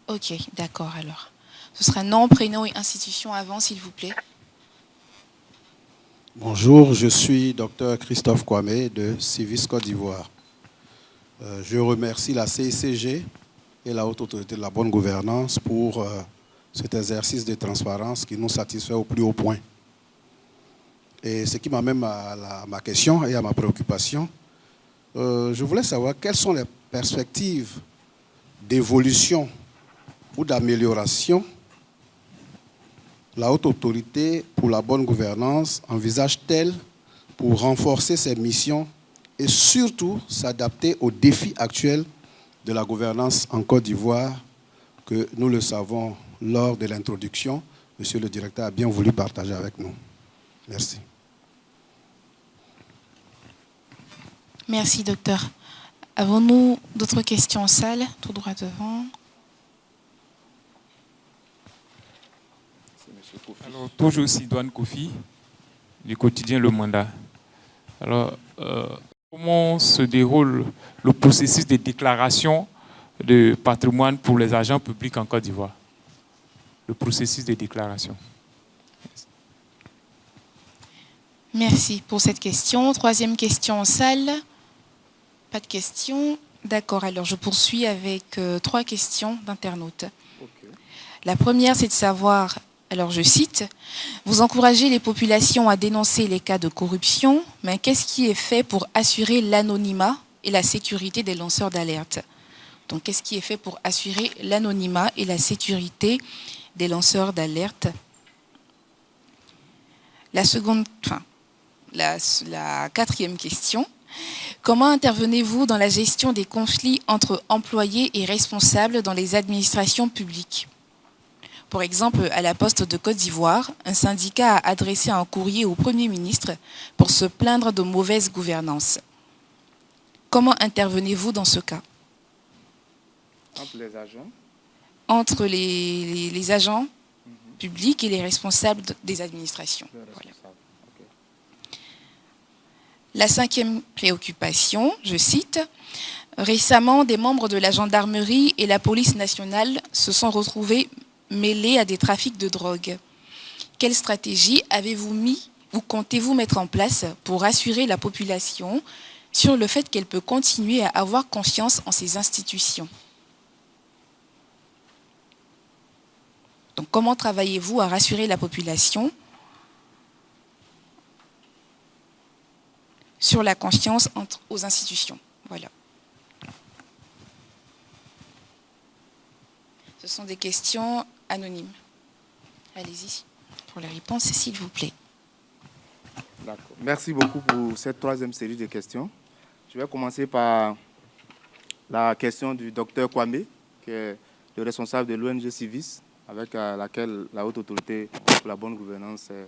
Ok, d'accord alors. Ce sera nom, prénom et institution avant, s'il vous plaît. Bonjour, je suis Dr Christophe Kwame de Civis Côte d'Ivoire. Je remercie la CICG et la Haute Autorité de la Bonne Gouvernance pour cet exercice de transparence qui nous satisfait au plus haut point. Et ce qui m'amène à ma question et à ma préoccupation, je voulais savoir quelles sont les perspectives d'évolution ou d'amélioration la Haute Autorité pour la Bonne Gouvernance envisage-t-elle pour renforcer ses missions et surtout s'adapter aux défis actuels de la gouvernance en Côte d'Ivoire que nous le savons lors de l'introduction, Monsieur le directeur a bien voulu partager avec nous. Merci. Merci, docteur. Avons-nous d'autres questions en salle? Tout droit devant. Alors, toujours Sidoine Kofi, du quotidien Le Mandat. Alors, comment se déroule le processus de déclaration de patrimoine pour les agents publics en Côte d'Ivoire? Le processus de déclaration. Merci pour cette question. Troisième question en salle. Pas de questions. D'accord, alors je poursuis avec 3 questions d'internautes. Okay. La première, c'est de savoir, alors je cite, « Vous encouragez les populations à dénoncer les cas de corruption, mais qu'est-ce qui est fait pour assurer l'anonymat et la sécurité des lanceurs d'alerte ?» Donc, qu'est-ce qui est fait pour assurer l'anonymat et la sécurité des lanceurs d'alerte? La quatrième question. Comment intervenez-vous dans la gestion des conflits entre employés et responsables dans les administrations publiques? Par exemple, à la Poste de Côte d'Ivoire, un syndicat a adressé un courrier au Premier ministre pour se plaindre de mauvaise gouvernance. Comment intervenez-vous dans ce cas? Entre les agents? Entre les agents publics et les responsables des administrations. Voilà. La 5e préoccupation, je cite, « Récemment, des membres de la gendarmerie et la police nationale se sont retrouvés mêlés à des trafics de drogue. Quelle stratégie avez-vous mis ou comptez-vous mettre en place pour rassurer la population sur le fait qu'elle peut continuer à avoir confiance en ces institutions? » Donc, comment travaillez-vous à rassurer la population sur la confiance aux institutions? Voilà. Ce sont des questions anonymes. Allez-y pour les réponses, s'il vous plaît. D'accord. Merci beaucoup pour cette 3e série de questions. Je vais commencer par la question du docteur Kwame, qui est le responsable de l'ONG Civis, avec laquelle la Haute Autorité pour la Bonne Gouvernance est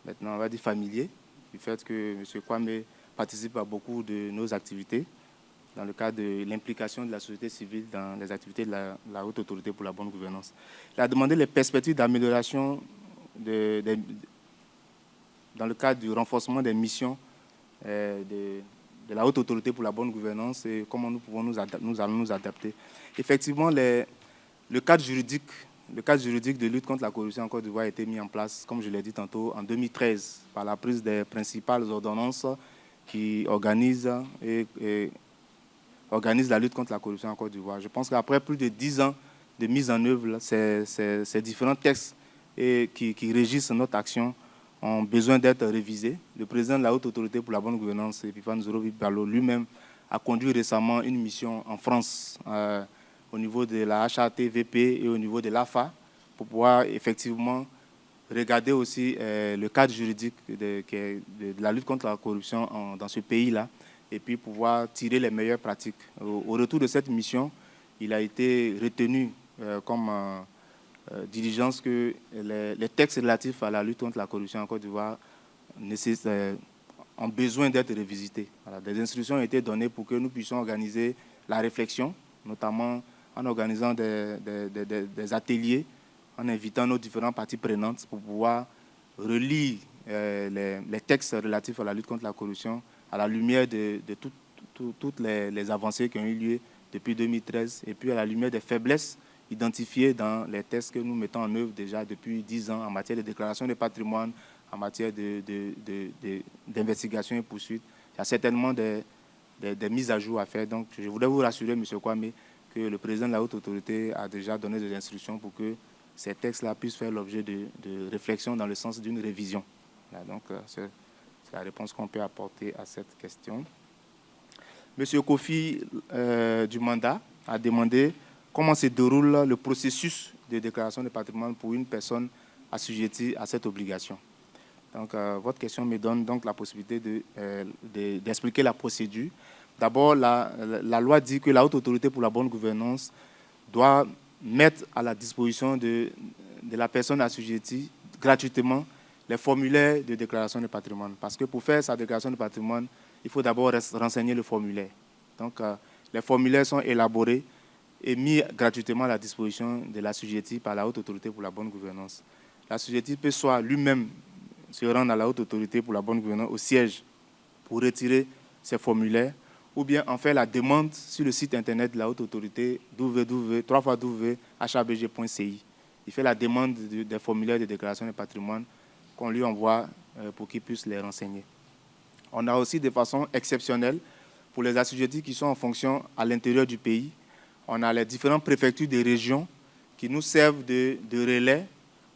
maintenant, on va dire, familier, du fait que M. Kwame participe à beaucoup de nos activités dans le cadre de l'implication de la société civile dans les activités de la Haute Autorité pour la Bonne Gouvernance. Il a demandé les perspectives d'amélioration dans le cadre du renforcement des missions de la Haute Autorité pour la Bonne Gouvernance et comment nous pouvons nous allons nous adapter. Effectivement, le cadre juridique de lutte contre la corruption en Côte d'Ivoire a été mis en place, comme je l'ai dit tantôt, en 2013, par la prise des principales ordonnances qui organisent la lutte contre la corruption en Côte d'Ivoire. Je pense qu'après plus de 10 ans de mise en œuvre, ces différents textes qui régissent notre action ont besoin d'être révisés. Le président de la Haute Autorité pour la Bonne Gouvernance, Epiphan Zoro-Bibalo, lui-même a conduit récemment une mission en France au niveau de la HATVP et au niveau de l'AFA pour pouvoir effectivement regarder aussi le cadre juridique de la lutte contre la corruption dans ce pays-là et puis pouvoir tirer les meilleures pratiques. Au retour de cette mission, il a été retenu comme diligence que les textes relatifs à la lutte contre la corruption en Côte d'Ivoire ont besoin d'être revisités. Voilà, des instructions ont été données pour que nous puissions organiser la réflexion, notamment en organisant des ateliers, en invitant nos différentes parties prenantes pour pouvoir relire les textes relatifs à la lutte contre la corruption à la lumière de toutes les avancées qui ont eu lieu depuis 2013 et puis à la lumière des faiblesses identifiés dans les tests que nous mettons en œuvre déjà depuis 10 ans en matière de déclaration de patrimoine, en matière d'investigation et poursuite. Il y a certainement des mises à jour à faire. Donc, je voudrais vous rassurer, M. Kwame, que le président de la Haute Autorité a déjà donné des instructions pour que ces textes-là puissent faire l'objet de réflexion dans le sens d'une révision. Là, donc, c'est la réponse qu'on peut apporter à cette question. M. Kofi du mandat a demandé comment se déroule le processus de déclaration de patrimoine pour une personne assujettie à cette obligation. Donc, votre question me donne donc la possibilité d'expliquer la procédure. D'abord, la loi dit que la Haute Autorité pour la bonne gouvernance doit mettre à la disposition de la personne assujettie gratuitement les formulaires de déclaration de patrimoine. Parce que pour faire sa déclaration de patrimoine, il faut d'abord renseigner le formulaire. Donc, les formulaires sont élaborés et mis gratuitement à la disposition de l'assujetti par la Haute Autorité pour la bonne gouvernance. L'assujetti peut soit lui-même se rendre à la Haute Autorité pour la bonne gouvernance au siège pour retirer ces formulaires, ou bien en faire la demande sur le site internet de la Haute Autorité www.habg.ci. Il fait la demande des formulaires de déclaration de patrimoine qu'on lui envoie pour qu'il puisse les renseigner. On a aussi de façon exceptionnelle, pour les assujettis qui sont en fonction à l'intérieur du pays, on a les différentes préfectures des régions qui nous servent de relais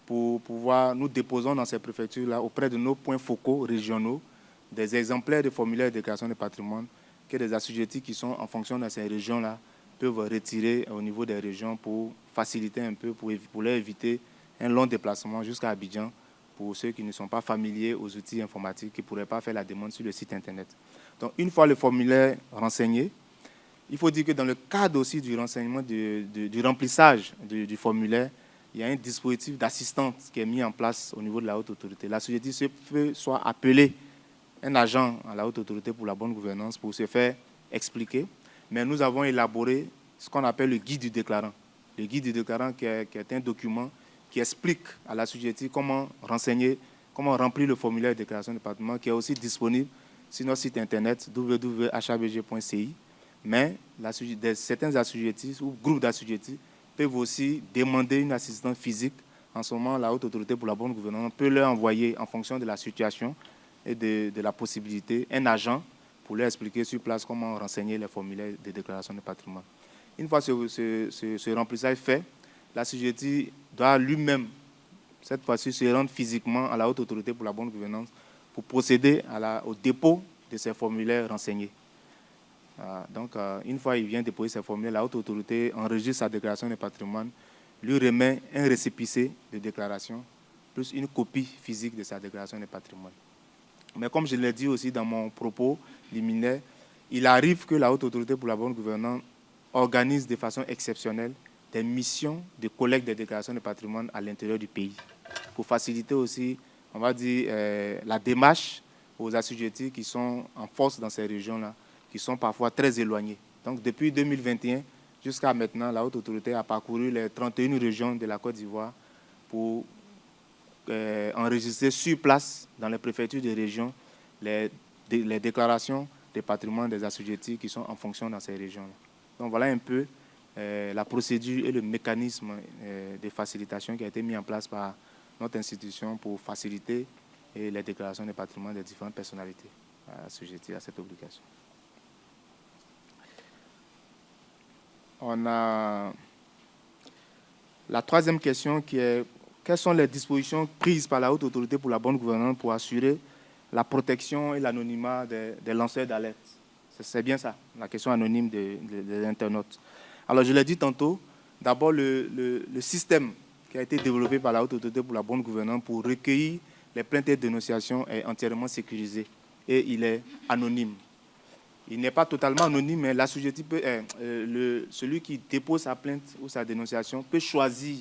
pour pouvoir, nous déposons dans ces préfectures-là, auprès de nos points focaux régionaux, des exemplaires de formulaires de déclaration de patrimoine que les assujettis qui sont en fonction dans ces régions-là peuvent retirer au niveau des régions pour faciliter un peu, pour leur éviter un long déplacement jusqu'à Abidjan pour ceux qui ne sont pas familiers aux outils informatiques, qui ne pourraient pas faire la demande sur le site internet. Donc, une fois le formulaire renseigné, il faut dire que dans le cadre aussi du renseignement, du remplissage du formulaire, il y a un dispositif d'assistance qui est mis en place au niveau de la Haute Autorité. L'assujetti peut soit appeler un agent à la Haute Autorité pour la bonne gouvernance pour se faire expliquer, mais nous avons élaboré ce qu'on appelle le guide du déclarant. Le guide du déclarant qui est un document qui explique à l'assujetti comment renseigner, comment remplir le formulaire de déclaration de patrimoine, qui est aussi disponible sur notre site internet www.habg.ci. Mais certains assujettis ou groupes d'assujettis peuvent aussi demander une assistance physique. En ce moment, la Haute Autorité pour la bonne gouvernance peut leur envoyer, en fonction de la situation et de la possibilité, un agent pour leur expliquer sur place comment renseigner les formulaires de déclaration de patrimoine. Une fois ce remplissage fait, l'assujetti doit lui-même, cette fois-ci, se rendre physiquement à la Haute Autorité pour la bonne gouvernance pour procéder au dépôt de ces formulaires renseignés. Donc, une fois qu'il vient déposer ses formulaires, la Haute Autorité enregistre sa déclaration de patrimoine, lui remet un récépissé de déclaration, plus une copie physique de sa déclaration de patrimoine. Mais comme je l'ai dit aussi dans mon propos liminaire, il arrive que la Haute Autorité pour la bonne gouvernance organise de façon exceptionnelle des missions de collecte des déclarations de patrimoine à l'intérieur du pays, pour faciliter aussi, on va dire, la démarche aux assujettis qui sont en force dans ces régions-là, qui sont parfois très éloignés. Donc, depuis 2021 jusqu'à maintenant, la Haute Autorité a parcouru les 31 régions de la Côte d'Ivoire pour enregistrer sur place, dans les préfectures des régions, les déclarations de patrimoine des assujettis qui sont en fonction dans ces régions-là. Donc, voilà un peu la procédure et le mécanisme de facilitation qui a été mis en place par notre institution pour faciliter les déclarations de patrimoine des différentes personnalités assujetties à cette obligation. On a la troisième question qui est: quelles sont les dispositions prises par la Haute Autorité pour la bonne gouvernance pour assurer la protection et l'anonymat des lanceurs d'alerte? C'est bien ça, la question anonyme des internautes. Alors, je l'ai dit tantôt, d'abord, le système qui a été développé par la Haute Autorité pour la bonne gouvernance pour recueillir les plaintes et dénonciations est entièrement sécurisé et il est anonyme. Il n'est pas totalement anonyme, mais l'assujetti peut, celui qui dépose sa plainte ou sa dénonciation peut choisir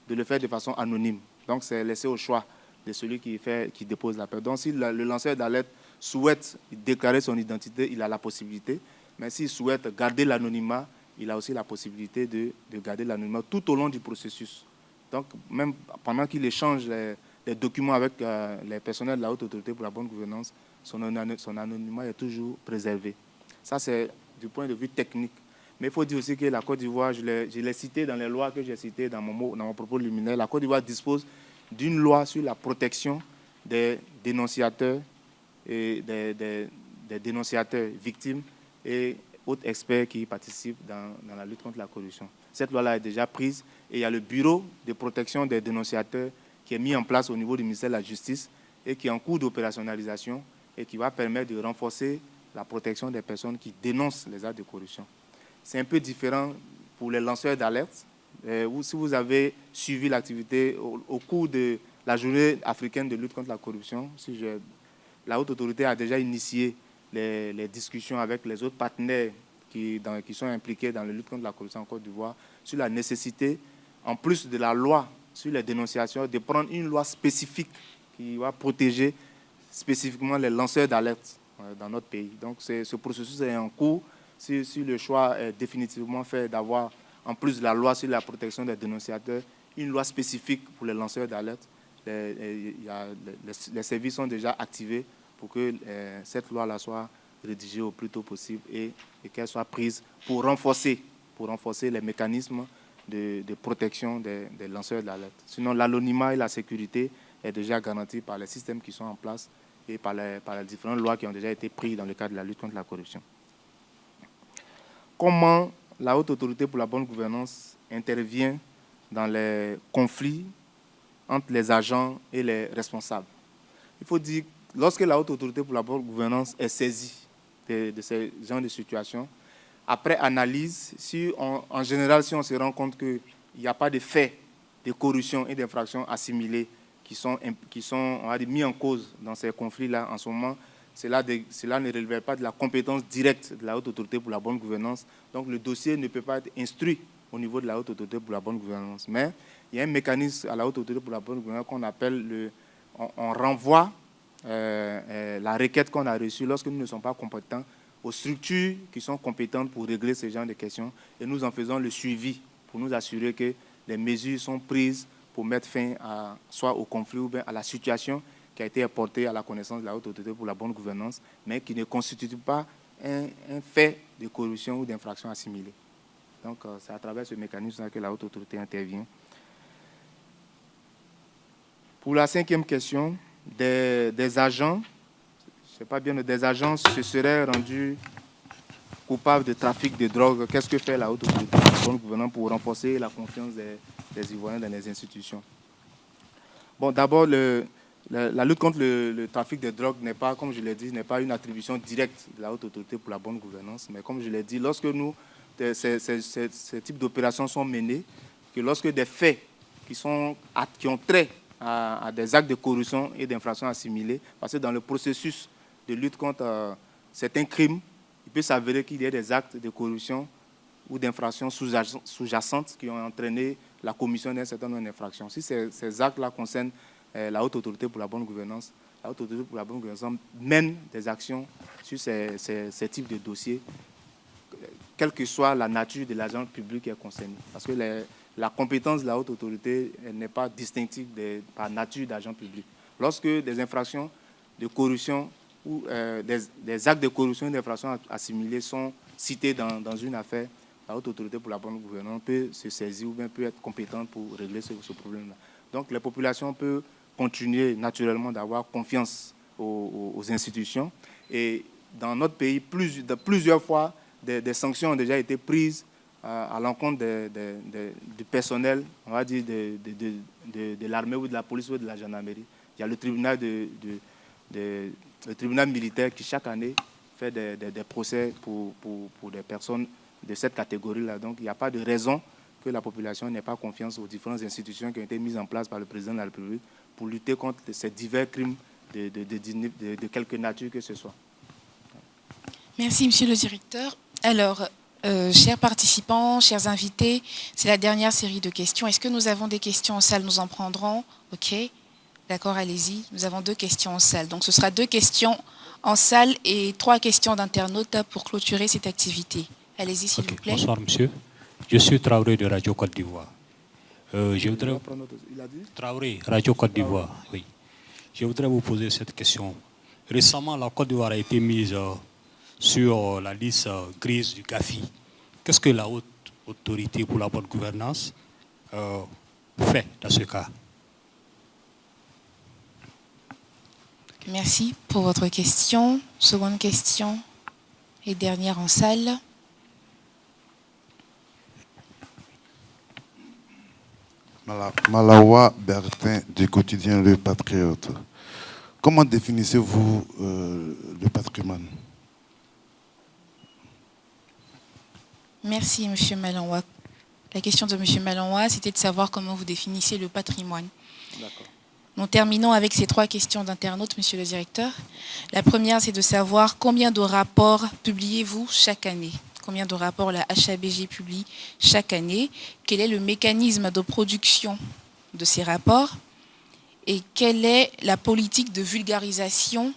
de le faire de façon anonyme. Donc, c'est laissé au choix de celui qui dépose la plainte. Donc, si le lanceur d'alerte souhaite déclarer son identité, il a la possibilité. Mais s'il souhaite garder l'anonymat, il a aussi la possibilité de garder l'anonymat tout au long du processus. Donc, même pendant qu'il échange les documents avec les personnels de la Haute Autorité pour la bonne gouvernance, son anonymat est toujours préservé. Ça, c'est du point de vue technique. Mais il faut dire aussi que la Côte d'Ivoire, je l'ai cité dans les lois que j'ai citées dans mon propos liminaire, la Côte d'Ivoire dispose d'une loi sur la protection des dénonciateurs et des dénonciateurs victimes et autres experts qui participent dans la lutte contre la corruption. Cette loi-là est déjà prise et il y a le bureau de protection des dénonciateurs qui est mis en place au niveau du ministère de la Justice et qui est en cours d'opérationnalisation et qui va permettre de renforcer la protection des personnes qui dénoncent les actes de corruption. C'est un peu différent pour les lanceurs d'alerte. Si vous avez suivi l'activité au cours de la journée africaine de lutte contre la corruption, la haute autorité a déjà initié les discussions avec les autres partenaires qui sont impliqués dans la lutte contre la corruption en Côte d'Ivoire sur la nécessité, en plus de la loi sur les dénonciations, de prendre une loi spécifique qui va protéger spécifiquement les lanceurs d'alerte dans notre pays. Donc ce processus est en cours. Si le choix est définitivement fait d'avoir, en plus de la loi sur la protection des dénonciateurs, une loi spécifique pour les lanceurs d'alerte, les services sont déjà activés pour que cette loi-là soit rédigée au plus tôt possible et qu'elle soit prise pour renforcer les mécanismes de protection des lanceurs d'alerte. Sinon, l'anonymat et la sécurité est déjà garanti par les systèmes qui sont en place et par les différentes lois qui ont déjà été prises dans le cadre de la lutte contre la corruption. Comment la Haute Autorité pour la bonne gouvernance intervient dans les conflits entre les agents et les responsables? Il faut dire, lorsque la Haute Autorité pour la bonne gouvernance est saisie de ces genres de situations, après analyse, en général, si on se rend compte qu'il n'y a pas de faits de corruption et d'infractions assimilés qui sont on va dire, mis en cause dans ces conflits-là en ce moment, cela ne relève pas de la compétence directe de la Haute Autorité pour la bonne gouvernance. Donc le dossier ne peut pas être instruit au niveau de la Haute Autorité pour la bonne gouvernance. Mais il y a un mécanisme à la Haute Autorité pour la bonne gouvernance qu'on appelle on renvoie la requête qu'on a reçue lorsque nous ne sommes pas compétents aux structures qui sont compétentes pour régler ce genre de questions et nous en faisons le suivi pour nous assurer que les mesures sont prises pour mettre fin soit au conflit ou bien à la situation qui a été apportée à la connaissance de la Haute Autorité pour la bonne gouvernance, mais qui ne constitue pas un fait de corruption ou d'infraction assimilée. Donc, c'est à travers ce mécanisme que la Haute Autorité intervient. Pour la cinquième question, des agents, je ne sais pas bien, des agents se seraient rendus coupables de trafic de drogue. Qu'est-ce que fait la Haute Autorité pour la bonne gouvernance pour renforcer la confiance des Ivoiriens dans les institutions? Bon, d'abord, la lutte contre le trafic de drogue n'est pas, comme je l'ai dit, n'est pas une attribution directe de la Haute Autorité pour la bonne gouvernance. Mais comme je l'ai dit, lorsque ces types d'opérations sont menées, que lorsque des faits qui ont trait à des actes de corruption et d'infractions assimilées, parce que dans le processus de lutte contre certains crimes, il peut s'avérer qu'il y ait des actes de corruption ou d'infractions sous-jacentes qui ont entraîné la commission d'un certain nombre d'infractions. Si ces actes-là concernent la Haute Autorité pour la bonne gouvernance, la Haute Autorité pour la bonne gouvernance mène des actions sur ces types de dossiers, quelle que soit la nature de l'agent public qui est concerné. Parce que la compétence de la Haute Autorité n'est pas distinctive par nature d'agent public. Lorsque des infractions de corruption ou des actes de corruption et d'infractions assimilées sont cités dans une affaire, la Haute Autorité pour la bonne gouvernance peut se saisir ou bien peut être compétente pour régler ce problème-là. Donc les populations peuvent continuer naturellement d'avoir confiance aux institutions. Et dans notre pays, plusieurs fois, des sanctions ont déjà été prises à l'encontre du personnel, on va dire, de l'armée ou de la police ou de la gendarmerie. Il y a le tribunal militaire qui, chaque année, fait des procès pour des personnes de cette catégorie-là. Donc, il n'y a pas de raison que la population n'ait pas confiance aux différentes institutions qui ont été mises en place par le président de la République pour lutter contre ces divers crimes de quelque nature que ce soit. Merci, monsieur le directeur. Alors, chers participants, chers invités, c'est la dernière série de questions. Est-ce que nous avons des questions en salle? Nous en prendrons. OK. D'accord, allez-y. Nous avons 2 questions en salle. Donc, ce sera 2 questions en salle et 3 questions d'internautes pour clôturer cette activité. Allez-y, s'il vous plaît. Bonsoir, monsieur. Je suis Traoré de Radio Côte d'Ivoire. Traoré, Radio Côte d'Ivoire, oui. Je voudrais vous poser cette question. Récemment, la Côte d'Ivoire a été mise sur la liste grise du GAFI. qu'est-ce que la haute autorité pour la bonne gouvernance fait dans ce cas? Merci pour votre question. Seconde question et dernière en salle. Malawa Bertin du quotidien Le Patriote. Comment définissez-vous le patrimoine? Merci, M. Malanwa. La question de M. Malanwa, c'était de savoir comment vous définissez le patrimoine. D'accord. Nous terminons avec ces 3 questions d'internautes, Monsieur le Directeur. La première, c'est de savoir combien de rapports publiez-vous chaque année? Combien de rapports la HABG publie chaque année? Quel est le mécanisme de production de ces rapports? Et quelle est la politique de vulgarisation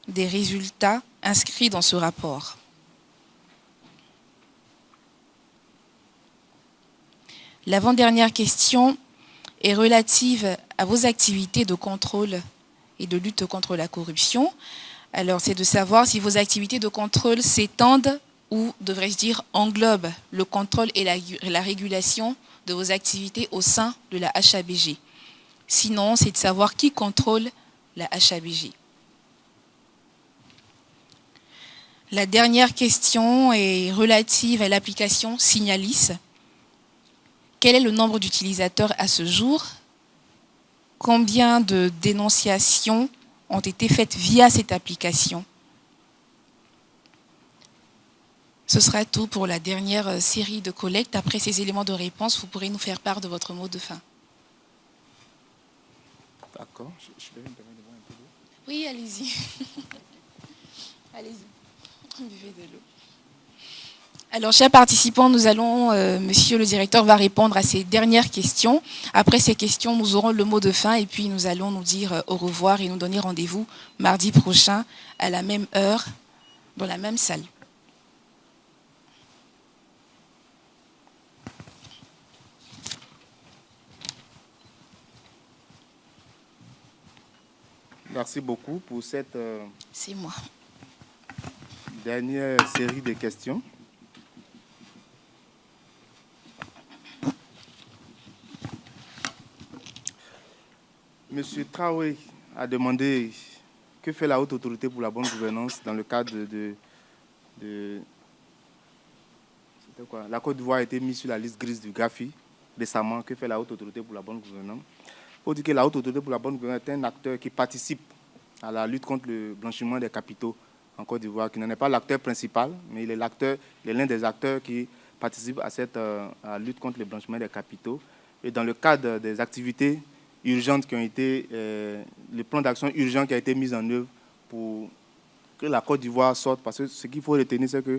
des résultats inscrits dans ce rapport? L'avant-dernière question est relative à vos activités de contrôle et de lutte contre la corruption. Alors, c'est de savoir si vos activités de contrôle s'étendent ou, devrais-je dire, englobent le contrôle et la régulation de vos activités au sein de la HABG. Sinon, c'est de savoir qui contrôle la HABG. La dernière question est relative à l'application Signalis. Quel est le nombre d'utilisateurs à ce jour? Combien de dénonciations ont été faites via cette application? Ce sera tout pour la dernière série de collectes. Après ces éléments de réponse, vous pourrez nous faire part de votre mot de fin. D'accord. Je peux me permettre de boire un peu d'eau? Oui, allez-y. Allez-y. Buvez de l'eau. Alors, chers participants, nous allons, Monsieur le Directeur va répondre à ces dernières questions. Après ces questions, nous aurons le mot de fin et puis nous allons nous dire au revoir et nous donner rendez-vous mardi prochain à la même heure, dans la même salle. Merci beaucoup pour cette C'est moi. Dernière série de questions. Monsieur Traoré a demandé que fait la haute autorité pour la bonne gouvernance dans le cadre de c'était quoi? La Côte d'Ivoire a été mise sur la liste grise du GAFI récemment. Que fait la haute autorité pour la bonne gouvernance? Il faut dire que la haute autorité pour la bonne gouvernance est un acteur qui participe à la lutte contre le blanchiment des capitaux en Côte d'Ivoire, qui n'en est pas l'acteur principal, mais il est l'un des acteurs qui participe à cette à la lutte contre le blanchiment des capitaux. Et dans le cadre des activités urgentes qui ont été, le plan d'action urgent qui a été mis en œuvre pour que la Côte d'Ivoire sorte, parce que ce qu'il faut retenir, c'est que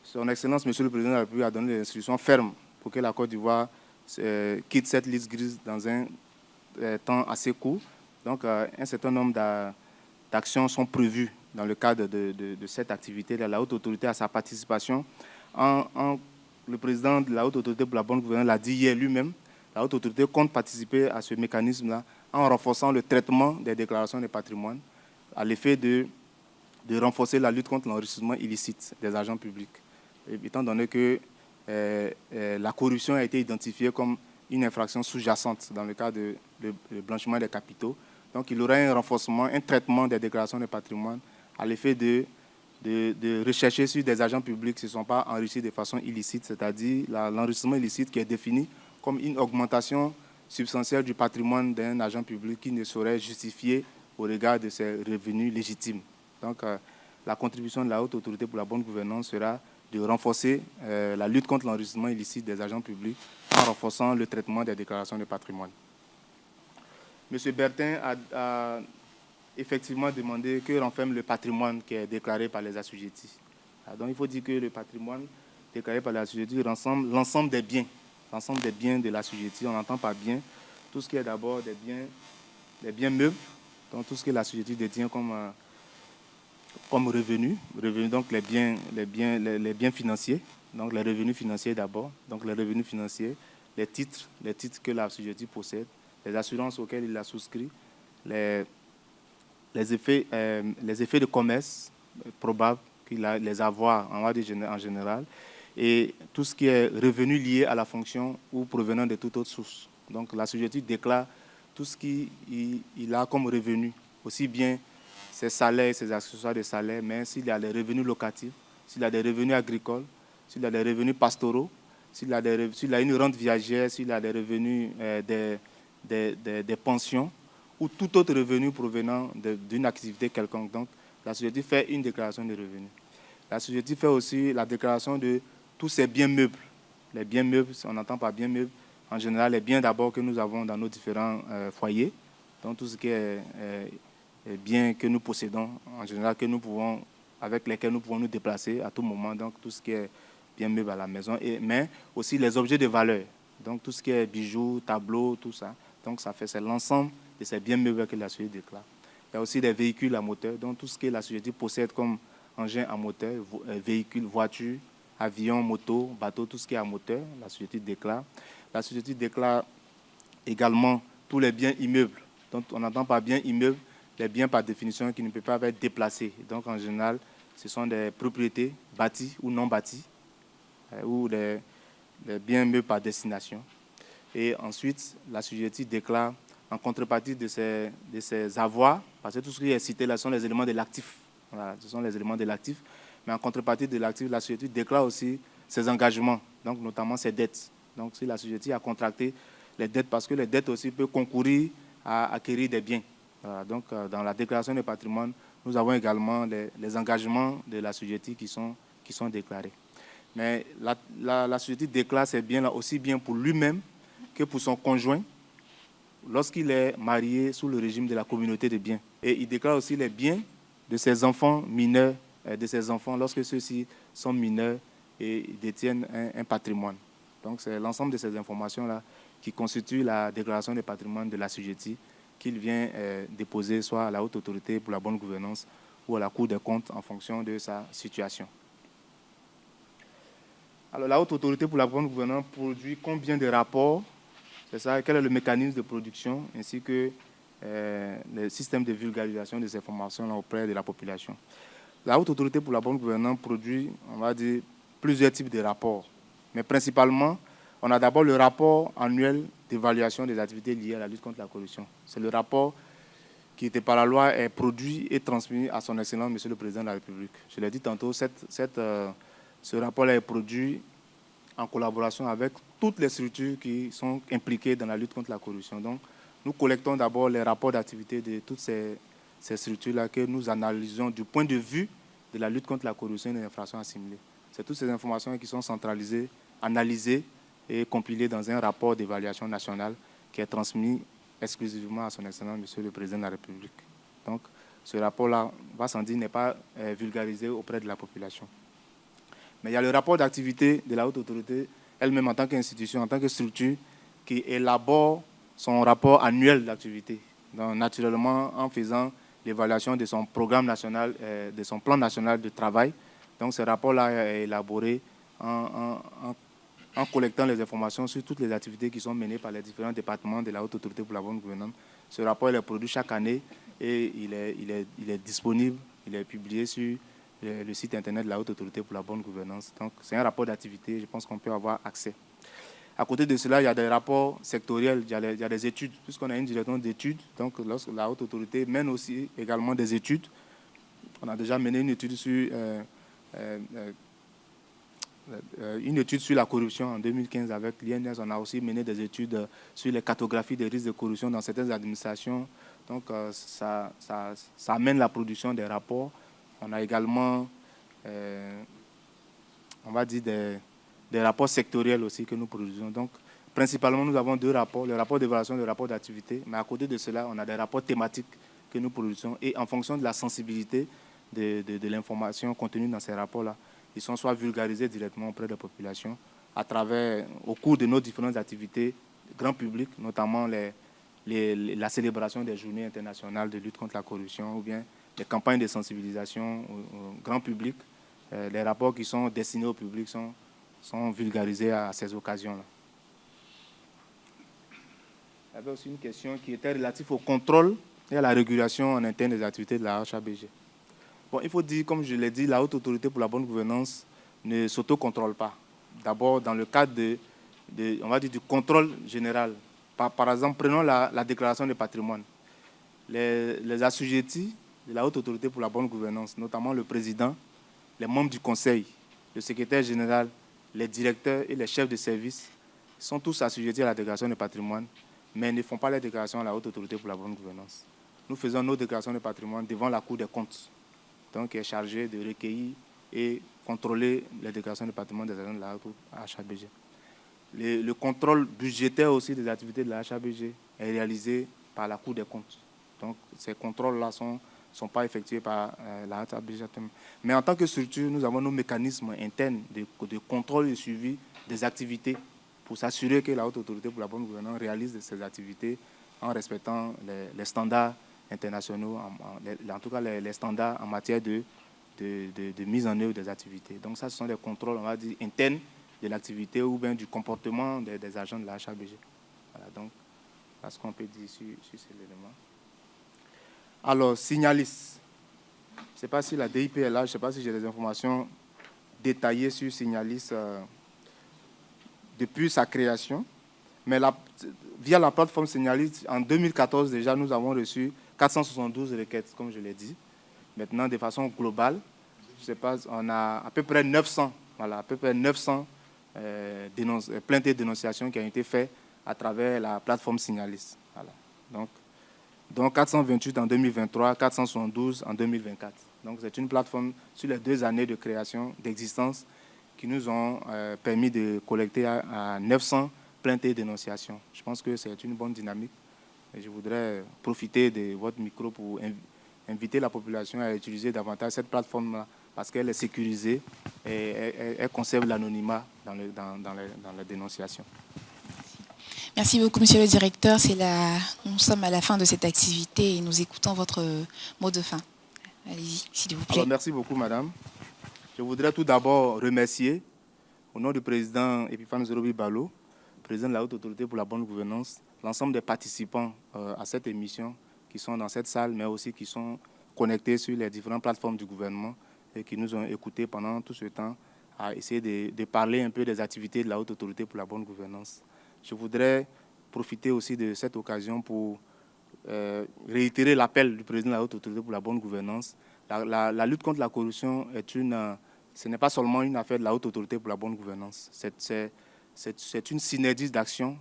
Son Excellence, Monsieur le Président de la République, a donné des instructions fermes pour que la Côte d'Ivoire quitte cette liste grise dans un temps assez court. Donc, un certain nombre d'actions sont prévues dans le cadre de cette activité. La haute autorité a sa participation. Le président de la haute autorité pour la bonne gouvernance l'a dit hier lui-même. La haute autorité compte participer à ce mécanisme-là en renforçant le traitement des déclarations de patrimoine à l'effet de renforcer la lutte contre l'enrichissement illicite des agents publics. Et étant donné que la corruption a été identifiée comme une infraction sous-jacente dans le cadre de blanchiment des capitaux, donc il y aura un renforcement, un traitement des déclarations de patrimoine à l'effet de rechercher sur des agents publics qui ne sont pas enrichis de façon illicite, c'est-à-dire l'enrichissement illicite qui est défini comme une augmentation substantielle du patrimoine d'un agent public qui ne saurait justifier au regard de ses revenus légitimes. Donc, la contribution de la haute autorité pour la bonne gouvernance sera de renforcer la lutte contre l'enrichissement illicite des agents publics en renforçant le traitement des déclarations de patrimoine. M. Bertin a effectivement demandé que renferme le patrimoine qui est déclaré par les assujettis. Donc, il faut dire que le patrimoine déclaré par les assujettis rassemble l'ensemble des biens de l'assujetti. On n'entend pas bien tout ce qui est d'abord des biens meubles, donc tout ce que l'assujetti détient comme revenu, donc les biens financiers, donc les revenus financiers d'abord, donc les revenus financiers, les titres que l'assujetti possède, les assurances auxquelles il a souscrit, les effets de commerce probables qu'il a, les avoirs en général, et tout ce qui est revenu lié à la fonction ou provenant de toute autre source. Donc l'assujetti déclare tout ce qu'il a comme revenu, aussi bien ses salaires, ses accessoires de salaire, mais s'il a des revenus locatifs, s'il a des revenus agricoles, s'il a des revenus pastoraux, s'il a une rente viagère, s'il a des revenus des pensions ou tout autre revenu provenant d'une activité quelconque. Donc, l'assujetti fait une déclaration de revenus. L'assujetti fait aussi la déclaration de tous ses biens meubles. Les biens meubles, on entend par biens meubles, en général, les biens d'abord que nous avons dans nos différents foyers, donc tout ce qui est biens que nous possédons, en général, avec lesquels nous pouvons nous déplacer à tout moment, donc tout ce qui est biens meubles à la maison, mais aussi les objets de valeur, donc tout ce qui est bijoux, tableaux, tout ça. Donc c'est l'ensemble de ces biens meubles que l'assujetti déclare. Il y a aussi des véhicules à moteur, donc tout ce que l'assujetti possède comme engin à moteur, véhicules, voitures, avions, motos, bateaux, tout ce qui est à moteur, l'assujetti déclare. L'assujetti déclare également tous les biens immeubles. Donc on entend par biens immeubles les biens par définition qui ne peuvent pas être déplacés. Donc en général, ce sont des propriétés bâties ou non bâties, ou des biens meubles par destination. Et ensuite, l'assujetti déclare en contrepartie de ses avoirs, parce que tout ce qui est cité là sont les éléments de l'actif. Voilà, ce sont les éléments de l'actif. Mais en contrepartie de l'actif, l'assujetti déclare aussi ses engagements, donc notamment ses dettes. Donc si l'assujetti a contracté les dettes, parce que les dettes aussi peuvent concourir à acquérir des biens. Voilà, donc dans la déclaration de patrimoine, nous avons également les engagements de l'assujetti qui sont déclarés. Mais l'assujetti déclare ces biens-là aussi bien pour lui-même que pour son conjoint lorsqu'il est marié sous le régime de la communauté de biens. Et il déclare aussi les biens de ses enfants mineurs, de ses enfants lorsque ceux-ci sont mineurs et détiennent un patrimoine. Donc c'est l'ensemble de ces informations-là qui constituent la déclaration de patrimoine de l'assujetti qu'il vient déposer soit à la haute autorité pour la bonne gouvernance ou à la Cour des comptes en fonction de sa situation. Alors la haute autorité pour la bonne gouvernance produit combien de rapports? C'est ça, quel est le mécanisme de production ainsi que le système de vulgarisation des informations auprès de la population. La haute autorité pour la bonne gouvernance produit, on va dire, plusieurs types de rapports. Mais principalement, on a d'abord le rapport annuel d'évaluation des activités liées à la lutte contre la corruption. C'est le rapport qui était par la loi est produit et transmis à son Excellence, Monsieur le Président de la République. Je l'ai dit tantôt, ce rapport-là est produit en collaboration avec toutes les structures qui sont impliquées dans la lutte contre la corruption. Donc, nous collectons d'abord les rapports d'activité de toutes ces structures-là que nous analysons du point de vue de la lutte contre la corruption et des infractions assimilées. C'est toutes ces informations qui sont centralisées, analysées et compilées dans un rapport d'évaluation nationale qui est transmis exclusivement à son Excellence, Monsieur le Président de la République. Donc, ce rapport-là, va sans dire, n'est pas vulgarisé auprès de la population. Mais il y a le rapport d'activité de la haute autorité, elle-même en tant qu'institution, en tant que structure, qui élabore son rapport annuel d'activité. Donc, naturellement, en faisant l'évaluation de son programme national, de son plan national de travail. Donc, ce rapport-là est élaboré en collectant les informations sur toutes les activités qui sont menées par les différents départements de la haute autorité pour la bonne gouvernance. Ce rapport est produit chaque année et il est disponible, il est publié sur le site internet de la haute autorité pour la bonne gouvernance. Donc, c'est un rapport d'activité, je pense qu'on peut avoir accès. À côté de cela, il y a des rapports sectoriels, il y a des études, puisqu'on a une direction d'études. Donc, lorsque la haute autorité mène aussi également des études, on a déjà mené une étude sur la corruption en 2015 avec l'INS. On a aussi mené des études sur les cartographies des risques de corruption dans certaines administrations. Donc, ça amène la production des rapports. On a également, on va dire, des rapports sectoriels aussi que nous produisons. Donc, principalement, nous avons deux rapports, le rapport d'évaluation et le rapport d'activité. Mais à côté de cela, on a des rapports thématiques que nous produisons. Et en fonction de la sensibilité de l'information contenue dans ces rapports-là, ils sont soit vulgarisés directement auprès de la population à travers, au cours de nos différentes activités grand public, notamment la célébration des journées internationales de lutte contre la corruption ou bien les campagnes de sensibilisation au grand public. Les rapports qui sont destinés au public sont vulgarisés à ces occasions-là. Il y avait aussi une question qui était relative au contrôle et à la régulation en interne des activités de la HABG. Bon, il faut dire, comme je l'ai dit, la haute autorité pour la bonne gouvernance ne s'autocontrôle pas. d'abord dans le cadre on va dire, du contrôle général. Par exemple, prenons la déclaration de patrimoine. Les assujettis de la Haute Autorité pour la bonne gouvernance, notamment le président, les membres du conseil, le secrétaire général, les directeurs et les chefs de service, sont tous assujettis à la déclaration de patrimoine, mais ne font pas la déclaration à la Haute Autorité pour la bonne gouvernance. Nous faisons nos déclarations de patrimoine devant la Cour des comptes, donc qui est chargée de recueillir et contrôler les déclarations de patrimoine des agents de la HABG. Le contrôle budgétaire aussi des activités de la HABG est réalisé par la Cour des comptes. Donc ces contrôles-là ne sont pas effectués par la HABG. Mais en tant que structure, nous avons nos mécanismes internes de contrôle et suivi des activités pour s'assurer que la Haute Autorité pour la bonne gouvernance réalise ces activités en respectant les standards internationaux, en tout cas les standards en matière de mise en œuvre des activités. Donc ça, ce sont des contrôles, on va dire, internes de l'activité ou bien du comportement des agents de la HABG. Voilà, donc, voilà ce qu'on peut dire sur cet élément. Alors, Signalis. Je ne sais pas si la DIP est là, je ne sais pas si j'ai des informations détaillées sur Signalis depuis sa création. Mais via la plateforme Signalis, en 2014 déjà, nous avons reçu 472 requêtes, comme je l'ai dit. Maintenant, de façon globale, je sais pas, on a à peu près 900, voilà, à peu près 900 plaintes et dénonciations qui ont été faites à travers la plateforme Signalis. Voilà. Donc 428 en 2023, 472 en 2024. Donc c'est une plateforme sur les 2 années de création, d'existence, qui nous ont permis de collecter à 900 plaintes et dénonciations. Je pense que c'est une bonne dynamique. Et je voudrais profiter de votre micro pour inviter la population à utiliser davantage cette plateforme-là, parce qu'elle est sécurisée et elle conserve l'anonymat dans la dénonciation. Merci beaucoup, monsieur le directeur. Nous sommes à la fin de cette activité et nous écoutons votre mot de fin. Allez-y, s'il vous plaît. Alors, merci beaucoup, madame. Je voudrais tout d'abord remercier, au nom du président Epiphane Zorobi Balo, président de la Haute Autorité pour la bonne gouvernance, l'ensemble des participants à cette émission qui sont dans cette salle, mais aussi qui sont connectés sur les différentes plateformes du gouvernement et qui nous ont écoutés pendant tout ce temps à essayer de parler un peu des activités de la Haute Autorité pour la bonne gouvernance. Je voudrais profiter aussi de cette occasion pour réitérer l'appel du président de la Haute Autorité pour la bonne gouvernance. La lutte contre la corruption ce n'est pas seulement une affaire de la Haute Autorité pour la bonne gouvernance. C'est une synergie d'actions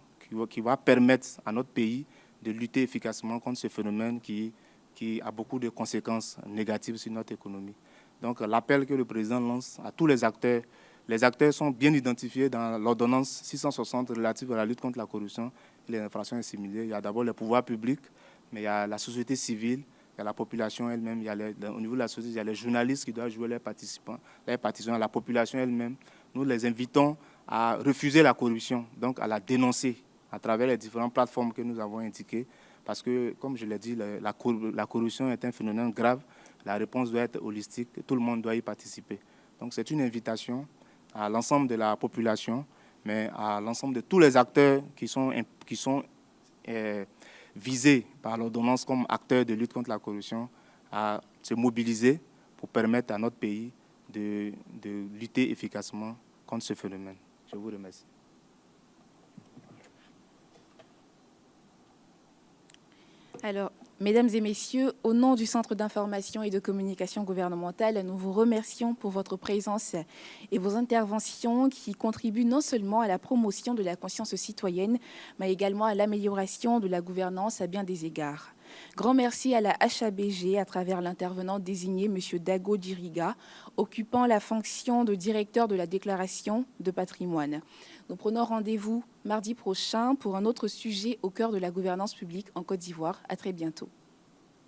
qui va permettre à notre pays de lutter efficacement contre ce phénomène qui a beaucoup de conséquences négatives sur notre économie. Donc l'appel que le président lance à tous les acteurs sont bien identifiés dans l'ordonnance 660 relative à la lutte contre la corruption et les infractions assimilées. Il y a d'abord les pouvoirs publics, mais il y a la société civile, il y a la population elle-même, au niveau de la société, il y a les journalistes qui doivent jouer leurs participants, la population elle-même. Nous les invitons à refuser la corruption, donc à la dénoncer à travers les différentes plateformes que nous avons indiquées, parce que, comme je l'ai dit, la corruption est un phénomène grave, la réponse doit être holistique, tout le monde doit y participer. Donc c'est une invitation à l'ensemble de la population, mais à l'ensemble de tous les acteurs qui sont visés par l'ordonnance comme acteurs de lutte contre la corruption, à se mobiliser pour permettre à notre pays de lutter efficacement contre ce phénomène. Je vous remercie. Alors, mesdames et messieurs, au nom du Centre d'information et de communication gouvernementale, nous vous remercions pour votre présence et vos interventions qui contribuent non seulement à la promotion de la conscience citoyenne, mais également à l'amélioration de la gouvernance à bien des égards. Grand merci à la HABG à travers l'intervenant désigné, M. Dago Djiriga, occupant la fonction de directeur de la déclaration de patrimoine. Nous prenons rendez-vous mardi prochain pour un autre sujet au cœur de la gouvernance publique en Côte d'Ivoire. À très bientôt.